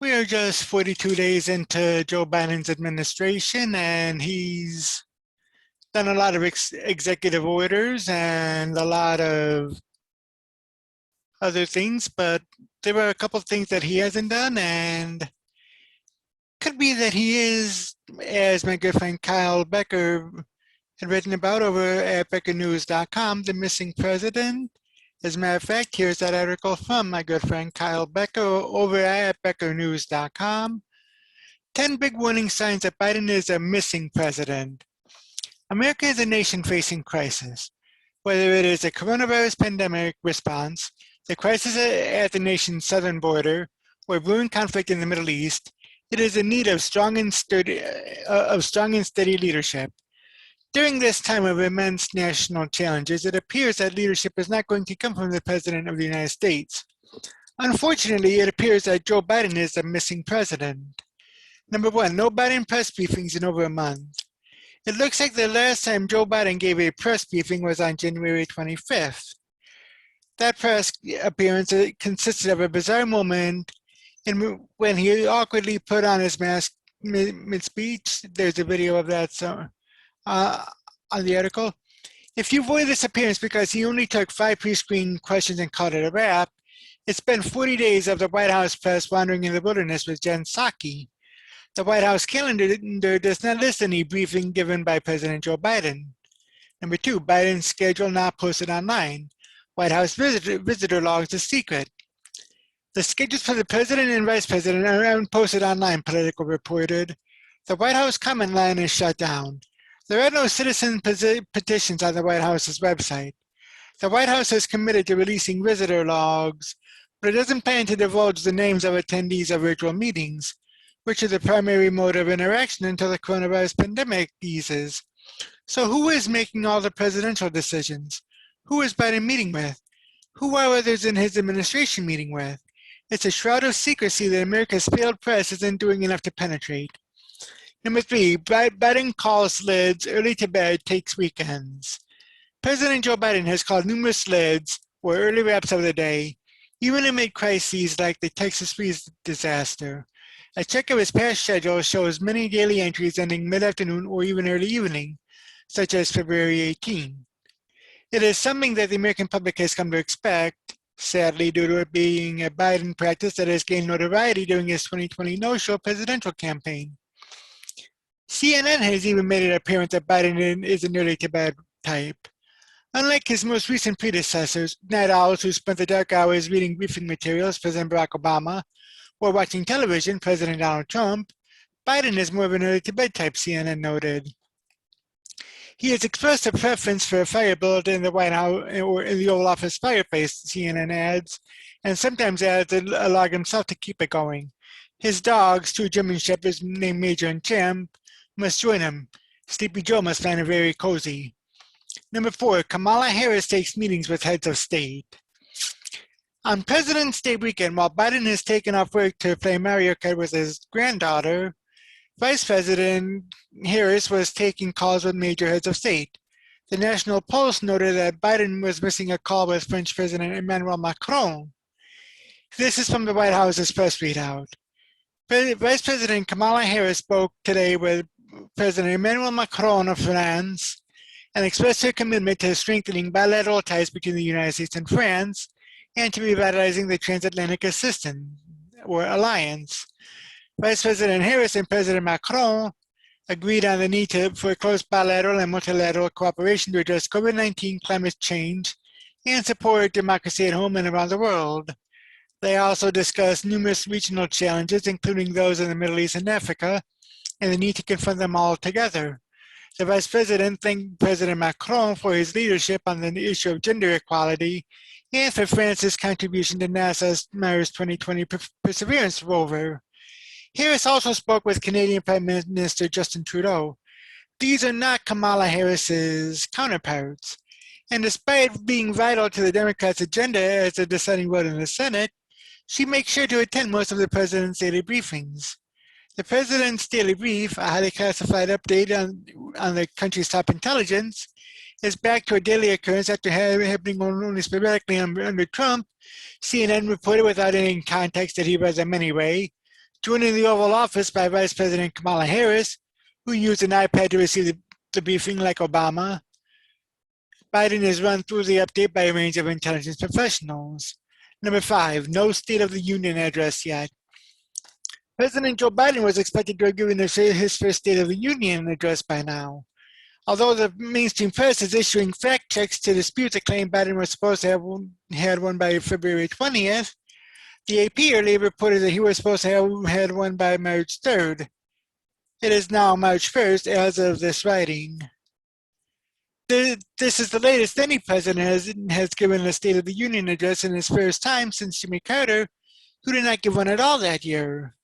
We are just 42 days into Joe Biden's administration, and he's done a lot of executive orders and a lot of other things, but there are a couple of things that he hasn't done, and could be that he is, as my good friend Kyle Becker had written about over at beckernews.com, the missing president. As a matter of fact, here's that article from my good friend Kyle Becker over at beckernews.com. 10 big warning signs that Biden is a missing president. America is a nation facing crisis. Whether it is a coronavirus pandemic response, the crisis at the nation's southern border, or brewing conflict in the Middle East, it is in need of strong and steady leadership. During this time of immense national challenges, it appears that leadership is not going to come from the President of the United States. Unfortunately, it appears that Joe Biden is a missing president. Number one, no Biden press briefings in over a month. It looks like the last time Joe Biden gave a press briefing was on January 25th. That press appearance consisted of a bizarre moment when he awkwardly put on his mask mid-speech. There's a video of that on the article. If you avoid this appearance because he only took 5 pre-screened questions and called it a wrap, it's been 40 days of the White House press wandering in the wilderness with Jen Psaki. The White House calendar does not list any briefing given by President Joe Biden. Number 2, Biden's schedule not posted online. White House visitor logs is secret. The schedules for the president and vice president are unposted online, Politico reported. The White House comment line is shut down. There are no citizen petitions on the White House's website. The White House is committed to releasing visitor logs, but it doesn't plan to divulge the names of attendees of virtual meetings, which is the primary mode of interaction until the coronavirus pandemic eases. So who is making all the presidential decisions? Who is Biden meeting with? Who are others in his administration meeting with? It's a shroud of secrecy that America's failed press isn't doing enough to penetrate. Number 3, Biden calls lids early to bed, takes weekends. President Joe Biden has called numerous lids, or early wraps of the day, even amid crises like the Texas freeze disaster. A check of his past schedule shows many daily entries ending mid-afternoon or even early evening, such as February 18. It is something that the American public has come to expect, sadly, due to it being a Biden practice that has gained notoriety during his 2020 no-show presidential campaign. CNN has even made it apparent that Biden is an early-to-bed type. Unlike his most recent predecessors, night owls who spent the dark hours reading briefing materials, President Barack Obama, or watching television, President Donald Trump, Biden is more of an early-to-bed type, CNN noted. He has expressed a preference for a fire built in the White House or in the Oval Office fireplace, CNN adds, and sometimes adds a log himself to keep it going. His dogs, 2 German shepherds named Major and Champ, must join him. Sleepy Joe must find it very cozy. Number 4, Kamala Harris takes meetings with heads of state. On President's Day weekend, while Biden has taken off work to play Mario Kart with his granddaughter, Vice President Harris was taking calls with major heads of state. The National Post noted that Biden was missing a call with French President Emmanuel Macron. This is from the White House's press readout. Vice President Kamala Harris spoke today with President Emmanuel Macron of France and expressed her commitment to strengthening bilateral ties between the United States and France and to revitalizing the transatlantic assistance or alliance. Vice President Harris and President Macron agreed on the need for close bilateral and multilateral cooperation to address COVID-19, climate change, and support democracy at home and around the world. They also discussed numerous regional challenges, including those in the Middle East and Africa, and the need to confront them all together. The Vice President thanked President Macron for his leadership on the issue of gender equality and for France's contribution to NASA's Mars 2020 Perseverance rover. Harris also spoke with Canadian Prime Minister Justin Trudeau. These are not Kamala Harris's counterparts, and despite being vital to the Democrats' agenda as a deciding vote in the Senate, she makes sure to attend most of the president's daily briefings. The president's daily brief, a highly classified update on the country's top intelligence, is back to a daily occurrence after happening only sporadically under Trump. CNN reported without any context that he read them anyway, joining the Oval Office by Vice President Kamala Harris, who used an iPad to receive the briefing like Obama. Biden is run through the update by a range of intelligence professionals. Number 5, no State of the Union address yet. President Joe Biden was expected to have given his first State of the Union address by now. Although the mainstream press is issuing fact checks to dispute the claim Biden was supposed to have had one by February 20th, the AP earlier reported that he was supposed to have had one by March 3rd. It is now March 1st as of this writing. This is the latest any president has given a State of the Union address in his first time since Jimmy Carter, who did not give one at all that year.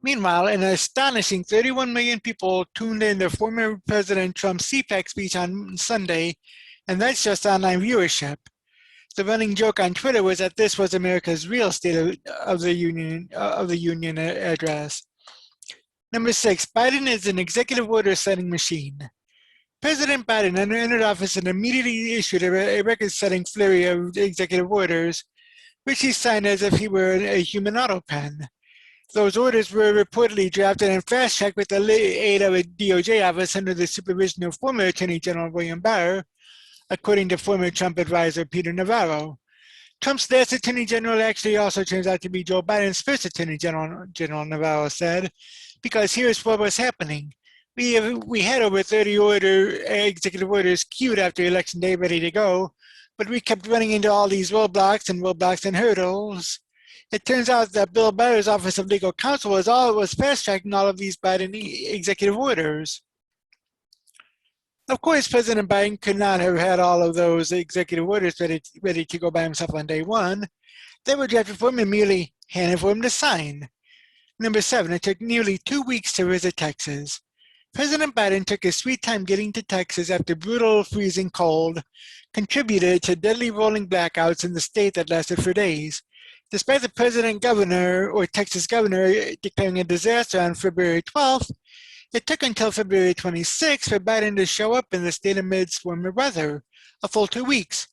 Meanwhile, an astonishing 31 million people tuned in to former President Trump's CPAC speech on Sunday, and that's just online viewership. The running joke on Twitter was that this was America's real State of the Union address. Number 6, Biden is an executive order signing machine. President Biden entered office and immediately issued a record-setting flurry of executive orders, which he signed as if he were a human auto pen. Those orders were reportedly drafted and fast-tracked with the aid of a DOJ office under the supervision of former Attorney General William Barr, according to former Trump advisor Peter Navarro. Trump's last Attorney General actually also turns out to be Joe Biden's first Attorney General, Navarro said, because here's what was happening. We had over 30 executive orders queued after Election Day ready to go, but we kept running into all these roadblocks and hurdles. It turns out that Bill Barr's Office of Legal Counsel was fast-tracking all of these Biden executive orders. Of course, President Biden could not have had all of those executive orders ready to go by himself on day one. They were drafted for him and merely handed for him to sign. Number 7, it took nearly 2 weeks to visit Texas. President Biden took his sweet time getting to Texas after brutal freezing cold contributed to deadly rolling blackouts in the state that lasted for days. Despite the Texas governor declaring a disaster on February 12th, it took until February 26th for Biden to show up in the state amidst warmer weather, a full 2 weeks.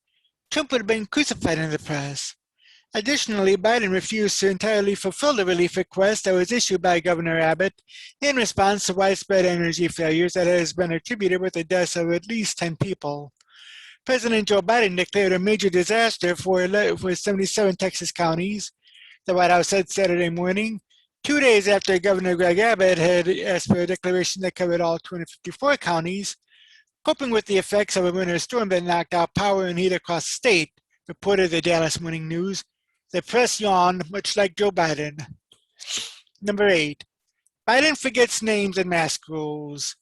Trump would have been crucified in the press. Additionally, Biden refused to entirely fulfill the relief request that was issued by Governor Abbott in response to widespread energy failures that has been attributed with the deaths of at least 10 people. President Joe Biden declared a major disaster for 77 Texas counties, the White House said Saturday morning, 2 days after Governor Greg Abbott had asked for a declaration that covered all 254 counties, coping with the effects of a winter storm that knocked out power and heat across the state, reported the Dallas Morning News. The press yawned, much like Joe Biden. Number 8, Biden forgets names and mask rules.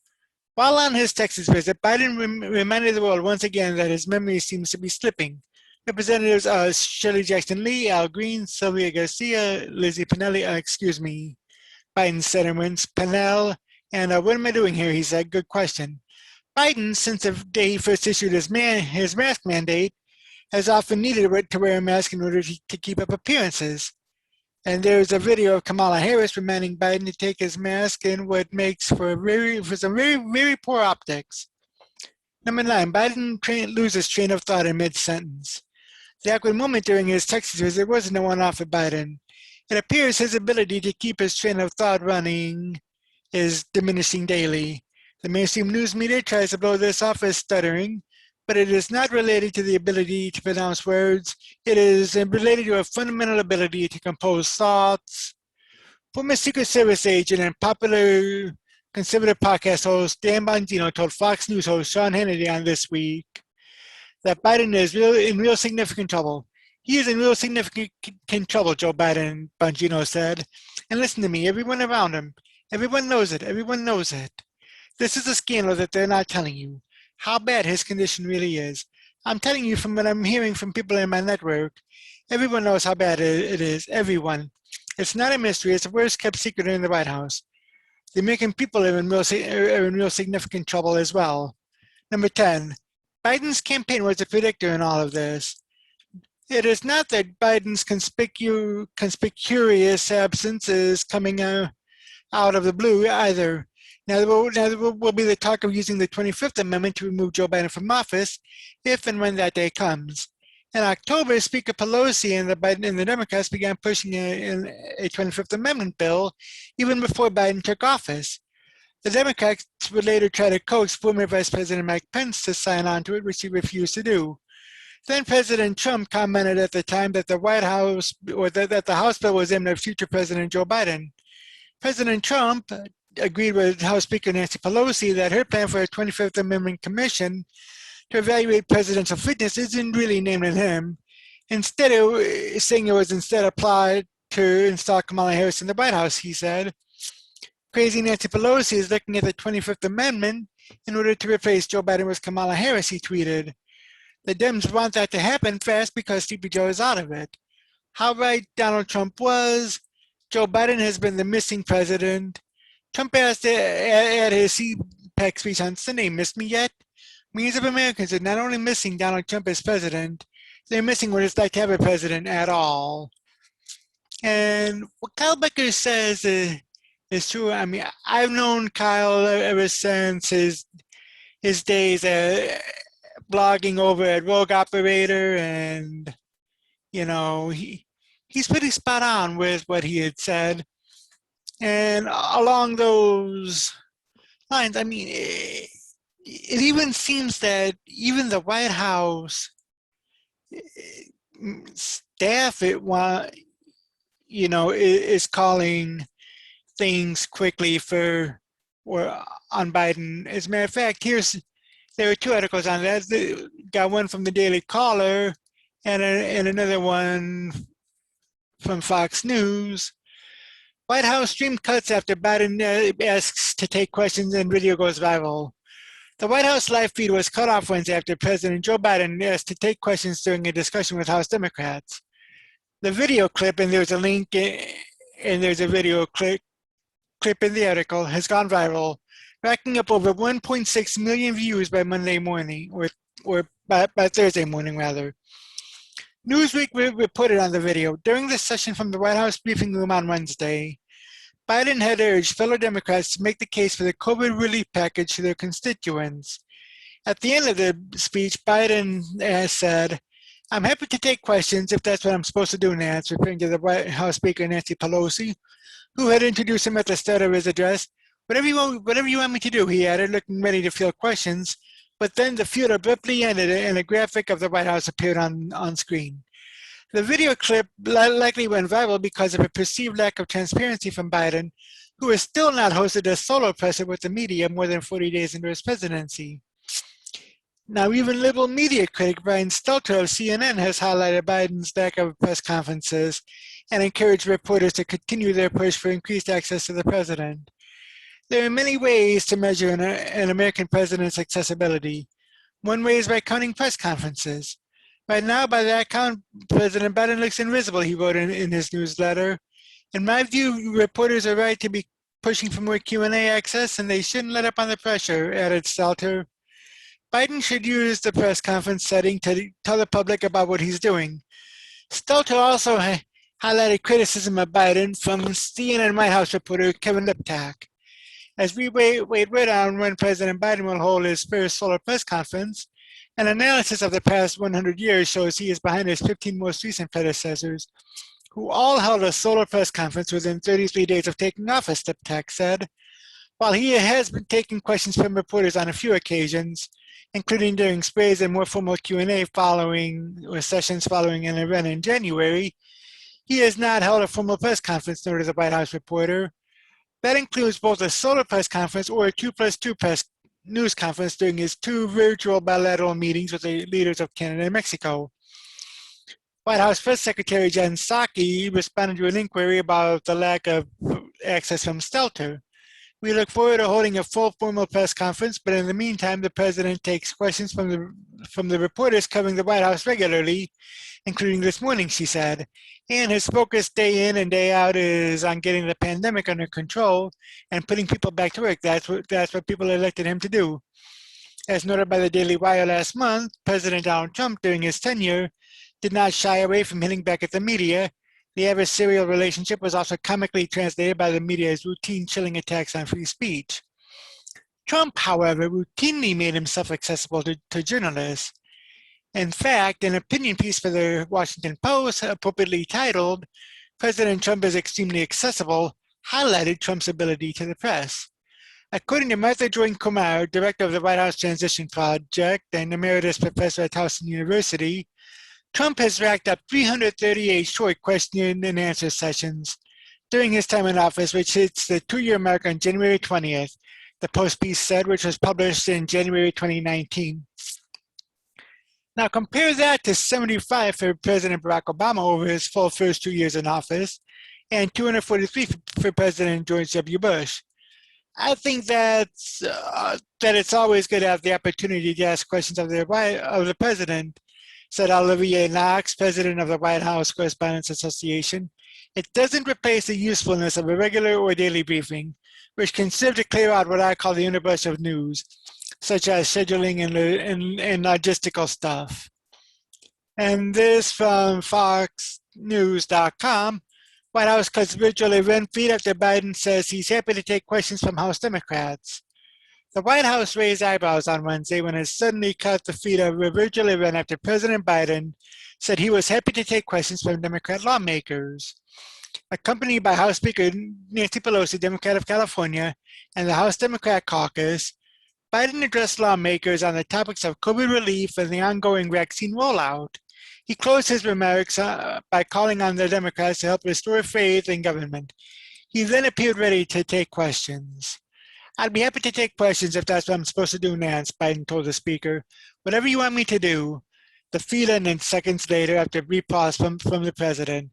While on his Texas visit, Biden reminded the world once again that his memory seems to be slipping. Representatives Shirley Jackson Lee, Al Green, Sylvia Garcia, Lizzie Pinelli, Biden said in Pinell, and what am I doing here? He said, good question. Biden, since the day he first issued his mask mandate, has often needed to wear a mask in order to keep up appearances. And there's a video of Kamala Harris reminding Biden to take his mask in what makes for some very poor optics. Number 9, Biden loses train of thought in mid-sentence. The awkward moment during his Texas visit wasn't a one-off for Biden. It appears his ability to keep his train of thought running is diminishing daily. The mainstream news media tries to blow this off as stuttering, but it is not related to the ability to pronounce words. It is related to a fundamental ability to compose thoughts. Former Secret Service agent and popular conservative podcast host Dan Bongino told Fox News host Sean Hannity on This Week that Biden is in real significant trouble. He is in real significant trouble, Joe Biden, Bongino said. And listen to me, everyone around him, everyone knows it, everyone knows it. This is a scandal that they're not telling you, how bad his condition really is. I'm telling you from what I'm hearing from people in my network. Everyone knows how bad it is, everyone. It's not a mystery, it's the worst kept secret in the White House. The American people are in real significant trouble as well. Number 10, Biden's campaign was a predictor in all of this. It is not that Biden's conspicuous absence is coming out of the blue either. Now there will be the talk of using the 25th Amendment to remove Joe Biden from office if and when that day comes. In October, Speaker Pelosi and the Democrats began pushing a 25th Amendment bill even before Biden took office. The Democrats would later try to coax former Vice President Mike Pence to sign on to it, which he refused to do. Then President Trump commented at the time that the White House, or that the House bill was aimed at future President Joe Biden. President Trump agreed with House Speaker Nancy Pelosi that her plan for a 25th Amendment commission to evaluate presidential fitness isn't really naming him. Instead, saying it was instead applied to install Kamala Harris in the White House, he said. Crazy Nancy Pelosi is looking at the 25th Amendment in order to replace Joe Biden with Kamala Harris, he tweeted. The Dems want that to happen fast because Sleepy Joe is out of it. How right Donald Trump was. Joe Biden has been the missing president. Trump asked at his CPAC speech on Sunday, "Missed me yet?" Millions of Americans are not only missing Donald Trump as president, they're missing what it's like to have a president at all. And what Kyle Becker says is true. I mean, I've known Kyle ever since his days blogging over at Rogue Operator, and you know, he's pretty spot on with what he had said. And along those lines, I mean, it even seems that even the White House staff is calling things quickly on Biden. As a matter of fact, there were two articles on that. Got one from the Daily Caller and another one from Fox News. White House stream cuts after Biden asks to take questions and video goes viral. The White House live feed was cut off Wednesday after President Joe Biden asked to take questions during a discussion with House Democrats. The video clip, and there's a link, and there's a video clip in the article, has gone viral, racking up over 1.6 million views by Monday morning, or by Thursday morning, rather. Newsweek reported on the video. During the session from the White House briefing room on Wednesday, Biden had urged fellow Democrats to make the case for the COVID relief package to their constituents. At the end of the speech, Biden said, "I'm happy to take questions if that's what I'm supposed to do, Nance," referring to the White House Speaker Nancy Pelosi, who had introduced him at the start of his address. Whatever you want me to do," he added, looking ready to field questions. But then the feud abruptly ended and a graphic of the White House appeared on screen. The video clip likely went viral because of a perceived lack of transparency from Biden, who has still not hosted a solo presser with the media more than 40 days into his presidency. Now, even liberal media critic Brian Stelter of CNN has highlighted Biden's lack of press conferences and encouraged reporters to continue their push for increased access to the president. There are many ways to measure an American president's accessibility. One way is by counting press conferences. Right now, by that count, President Biden looks invisible, he wrote in his newsletter. In my view, reporters are right to be pushing for more Q&A access, and they shouldn't let up on the pressure, added Stelter. Biden should use the press conference setting to tell the public about what he's doing. Stelter also highlighted criticism of Biden from CNN White House reporter Kevin Liptak. As we wait on when President Biden will hold his first solo press conference, an analysis of the past 100 years shows he is behind his 15 most recent predecessors, who all held a solo press conference within 33 days of taking office, the text said. While he has been taking questions from reporters on a few occasions, including during sprays and more formal Q&A sessions following an event in January, he has not held a formal press conference, noted the White House reporter. That includes both a solo press conference or a 2+2 press news conference during his 2 virtual bilateral meetings with the leaders of Canada and Mexico. White House Press Secretary Jen Psaki responded to an inquiry about the lack of access from Stelter. We look forward to holding a full formal press conference, but in the meantime, the president takes questions from the reporters covering the White House regularly, including this morning, she said. And his focus day in and day out is on getting the pandemic under control and putting people back to work. That's what people elected him to do. As noted by the Daily Wire last month, President Donald Trump, during his tenure, did not shy away from hitting back at the media. The adversarial relationship was also comically translated by the media as routine chilling attacks on free speech. Trump, however, routinely made himself accessible to journalists. In fact, an opinion piece for the Washington Post, appropriately titled, "President Trump is extremely accessible," highlighted Trump's ability to the press. According to Martha Joy Kumar, director of the White House Transition Project and emeritus professor at Towson University, Trump has racked up 338 short question and answer sessions during his time in office, which hits the 2-year mark on January 20th, the Post piece said, which was published in January 2019. Now compare that to 75 for President Barack Obama over his full first 2 years in office, and 243 for President George W. Bush. I think that it's always good to have the opportunity to ask questions of the president, said Olivier Knox, president of the White House Correspondents Association. It doesn't replace the usefulness of a regular or daily briefing, which can serve to clear out what I call the universe of news, such as scheduling and logistical stuff. And this from FoxNews.com. White House cuts virtual event feed after Biden says he's happy to take questions from House Democrats. The White House raised eyebrows on Wednesday when it suddenly cut the feed of a virtual event after President Biden said he was happy to take questions from Democrat lawmakers. Accompanied by House Speaker Nancy Pelosi, Democrat of California, and the House Democrat caucus, Biden addressed lawmakers on the topics of COVID relief and the ongoing vaccine rollout. He closed his remarks by calling on the Democrats to help restore faith in government. He then appeared ready to take questions. "I'd be happy to take questions if that's what I'm supposed to do, Nance," Biden told the speaker. "Whatever you want me to do." The feed ended seconds later after a brief pause from the president.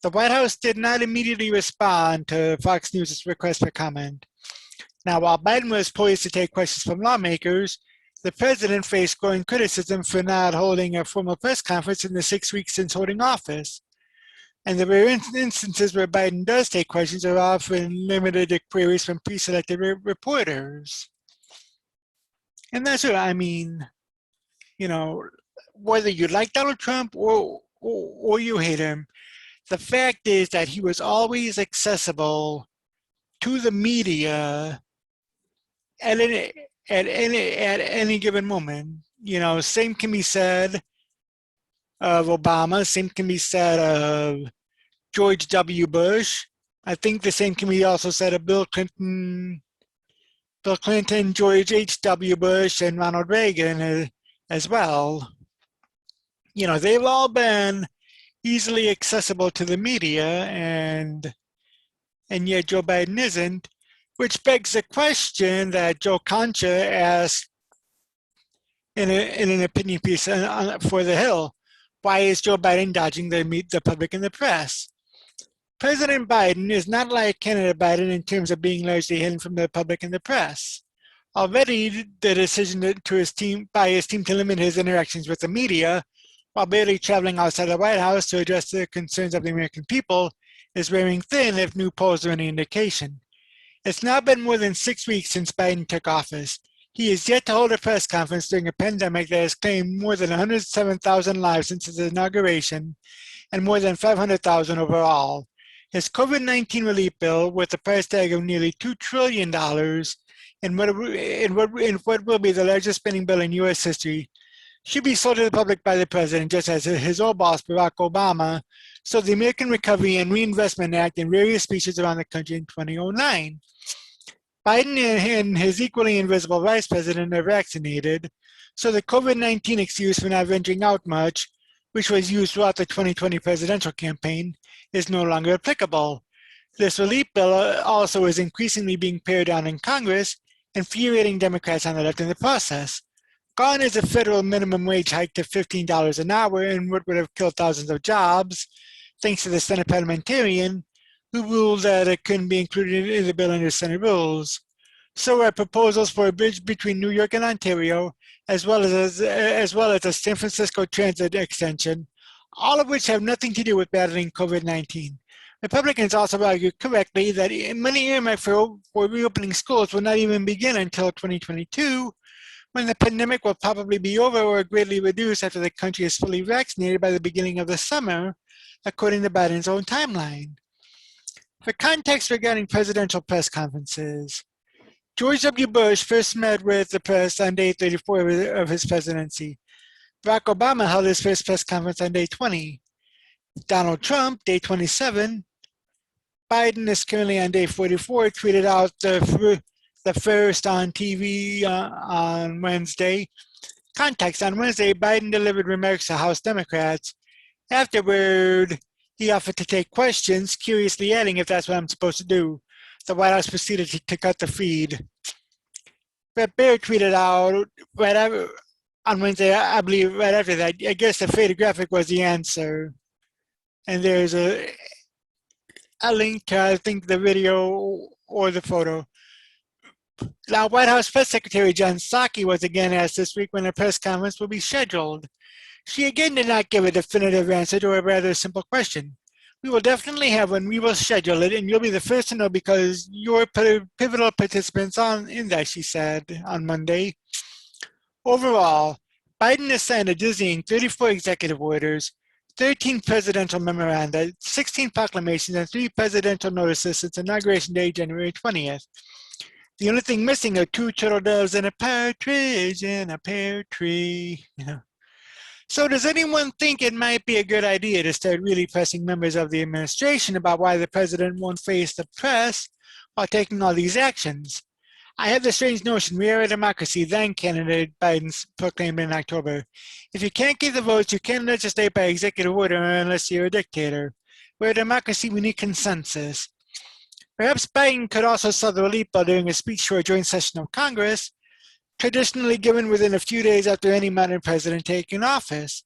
The White House did not immediately respond to Fox News' request for comment. Now, while Biden was poised to take questions from lawmakers, the president faced growing criticism for not holding a formal press conference in the 6 weeks since holding office. And there were instances where Biden does take questions are often limited to queries from pre-selected reporters. And that's what I mean, whether you like Donald Trump or you hate him, the fact is that he was always accessible to the media at any given moment. Same can be said of Obama, same can be said of George W. Bush. I think the same can be also said of Bill Clinton, George H.W. Bush, and Ronald Reagan as well. They've all been easily accessible to the media, and yet Joe Biden isn't, which begs the question that Joe Concha asked in an opinion piece for The Hill. Why is Joe Biden dodging the public and the press? President Biden is not like candidate Biden in terms of being largely hidden from the public and the press. Already, the decision by his team to limit his interactions with the media, while barely traveling outside the White House to address the concerns of the American people, is wearing thin if new polls are any indication. It's now been more than 6 weeks since Biden took office. He is yet to hold a press conference during a pandemic that has claimed more than 107,000 lives since his inauguration and more than 500,000 overall. His COVID-19 relief bill, with a price tag of nearly $2 trillion in what will be the largest spending bill in U.S. history, should be sold to the public by the president, just as his old boss, Barack Obama, sold the American Recovery and Reinvestment Act in various speeches around the country in 2009. Biden and his equally invisible vice president are vaccinated, so the COVID-19 excuse for not venturing out much, which was used throughout the 2020 presidential campaign, is no longer applicable. This relief bill also is increasingly being pared down in Congress, infuriating Democrats on the left in the process. Gone is a federal minimum wage hike to $15 an hour and what would have killed thousands of jobs, thanks to the Senate parliamentarian, who ruled that it couldn't be included in the bill under Senate rules. So are proposals for a bridge between New York and Ontario, as well as a San Francisco transit extension, all of which have nothing to do with battling COVID-19. Republicans also argue correctly that money earmarked for reopening schools will not even begin until 2022, when the pandemic will probably be over or greatly reduced after the country is fully vaccinated by the beginning of the summer, according to Biden's own timeline. For context regarding presidential press conferences, George W. Bush first met with the press on day 34 of his presidency. Barack Obama held his first press conference on day 20. Donald Trump, day 27. Biden is currently on day 44, tweeted out the first on TV on Wednesday. Context: on Wednesday, Biden delivered remarks to House Democrats. Afterward, he offered to take questions, curiously adding, "If that's what I'm supposed to do." The White House proceeded to cut the feed. Brett Baer tweeted out on Wednesday, I believe right after that, I guess the faded graphic was the answer. And there's a link to, I think, the video or the photo. Now, White House Press Secretary Jen Psaki was again asked this week when a press conference will be scheduled. She again did not give a definitive answer to a rather simple question. "We will definitely have one. We will schedule it, and you'll be the first to know because you're pivotal participants in that," she said on Monday. Overall, Biden has signed a dizzying 34 executive orders, 13 presidential memoranda, 16 proclamations, and 3 presidential notices since Inauguration Day, January 20th. The only thing missing are 2 turtle doves and a partridge in a pear tree. So does anyone think it might be a good idea to start really pressing members of the administration about why the president won't face the press while taking all these actions? "I have the strange notion we are a democracy," then candidate Biden proclaimed in October. "If you can't get the votes, you can't legislate by executive order unless you're a dictator. We're a democracy, we need consensus." Perhaps Biden could also sell the relief bill during a speech for a joint session of Congress, traditionally given within a few days after any modern president taking office.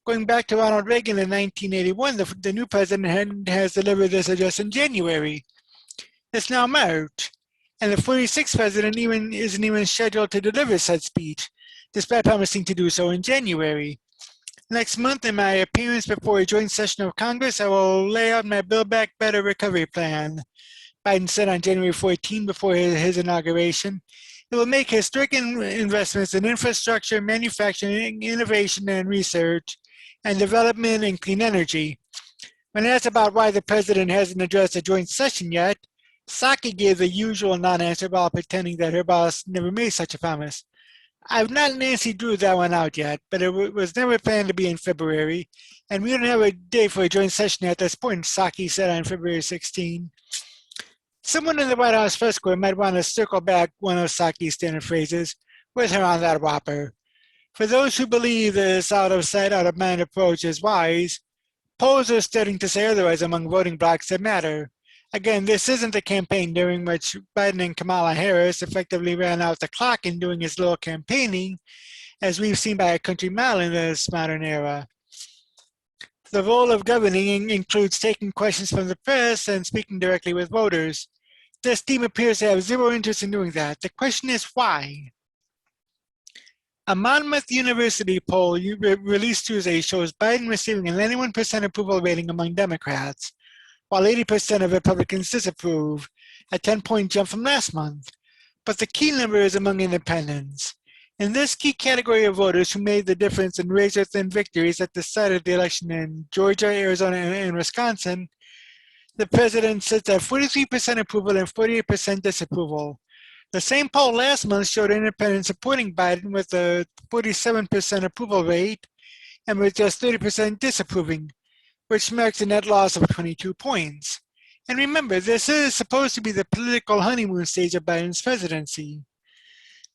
Going back to Ronald Reagan in 1981, the new president has delivered this address in January. It's now March, and the 46th president isn't even scheduled to deliver said speech, despite promising to do so in January. "Next month, in my appearance before a joint session of Congress, I will lay out my Build Back Better recovery plan," Biden said on January 14 before his inauguration. "It will make historic investments in infrastructure, manufacturing, innovation, and research, and development and clean energy." When asked about why the president hasn't addressed a joint session yet, Psaki gave the usual non-answer while pretending that her boss never made such a promise. "I've not Nancy Drew that one out yet, but it was never planned to be in February, and we don't have a date for a joint session at this point," Psaki said on February 16. Someone in the White House press corps might want to circle back one of Psaki's standard phrases with her on that whopper. For those who believe this out-of-sight, out-of-mind approach is wise, polls are starting to say otherwise among voting blocs that matter. Again, this isn't the campaign during which Biden and Kamala Harris effectively ran out the clock in doing his little campaigning, as we've seen by a country mile in this modern era. The role of governing includes taking questions from the press and speaking directly with voters. This team appears to have zero interest in doing that. The question is why? A Monmouth University poll released Tuesday shows Biden receiving an 91% approval rating among Democrats, while 80% of Republicans disapprove, a 10-point jump from last month. But the key number is among independents. In this key category of voters who made the difference in razor-thin victories that decided the election in Georgia, Arizona, and Wisconsin, the president sits at 43% approval and 48% disapproval. The same poll last month showed independents supporting Biden with a 47% approval rate and with just 30% disapproving, which marks a net loss of 22 points. And remember, this is supposed to be the political honeymoon stage of Biden's presidency.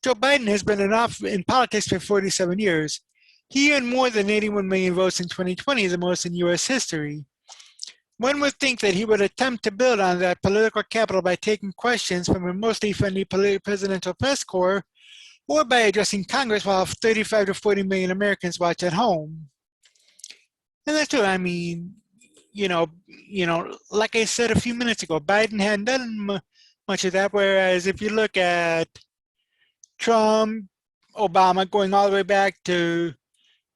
Joe Biden has been in politics for 47 years. He earned more than 81 million votes in 2020, the most in U.S. history. One would think that he would attempt to build on that political capital by taking questions from a mostly friendly presidential press corps or by addressing Congress while 35 to 40 million Americans watch at home. And that's what I mean. Like I said a few minutes ago, Biden hadn't done much of that, whereas if you look at Trump, Obama, going all the way back to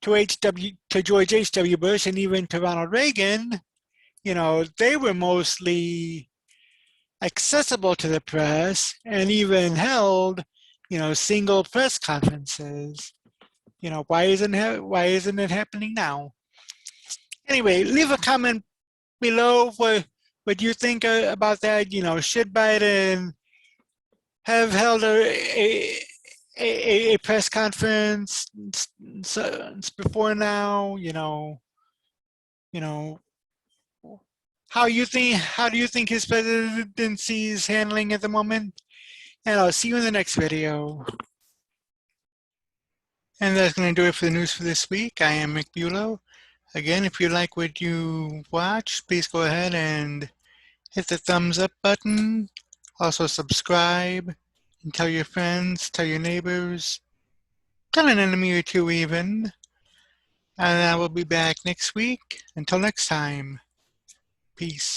George H.W. Bush and even to Ronald Reagan, they were mostly accessible to the press and even held, single press conferences. Why isn't it happening now? Anyway, leave a comment below what you think about that. Should Biden have held a press conference before now? How do you think his presidency is handling at the moment? And I'll see you in the next video. And that's going to do it for the news for this week. I am Mick Bulow. Again, if you like what you watch, please go ahead and hit the thumbs up button. Also subscribe and tell your friends, tell your neighbors, tell an enemy or two even. And I will be back next week. Until next time, peace.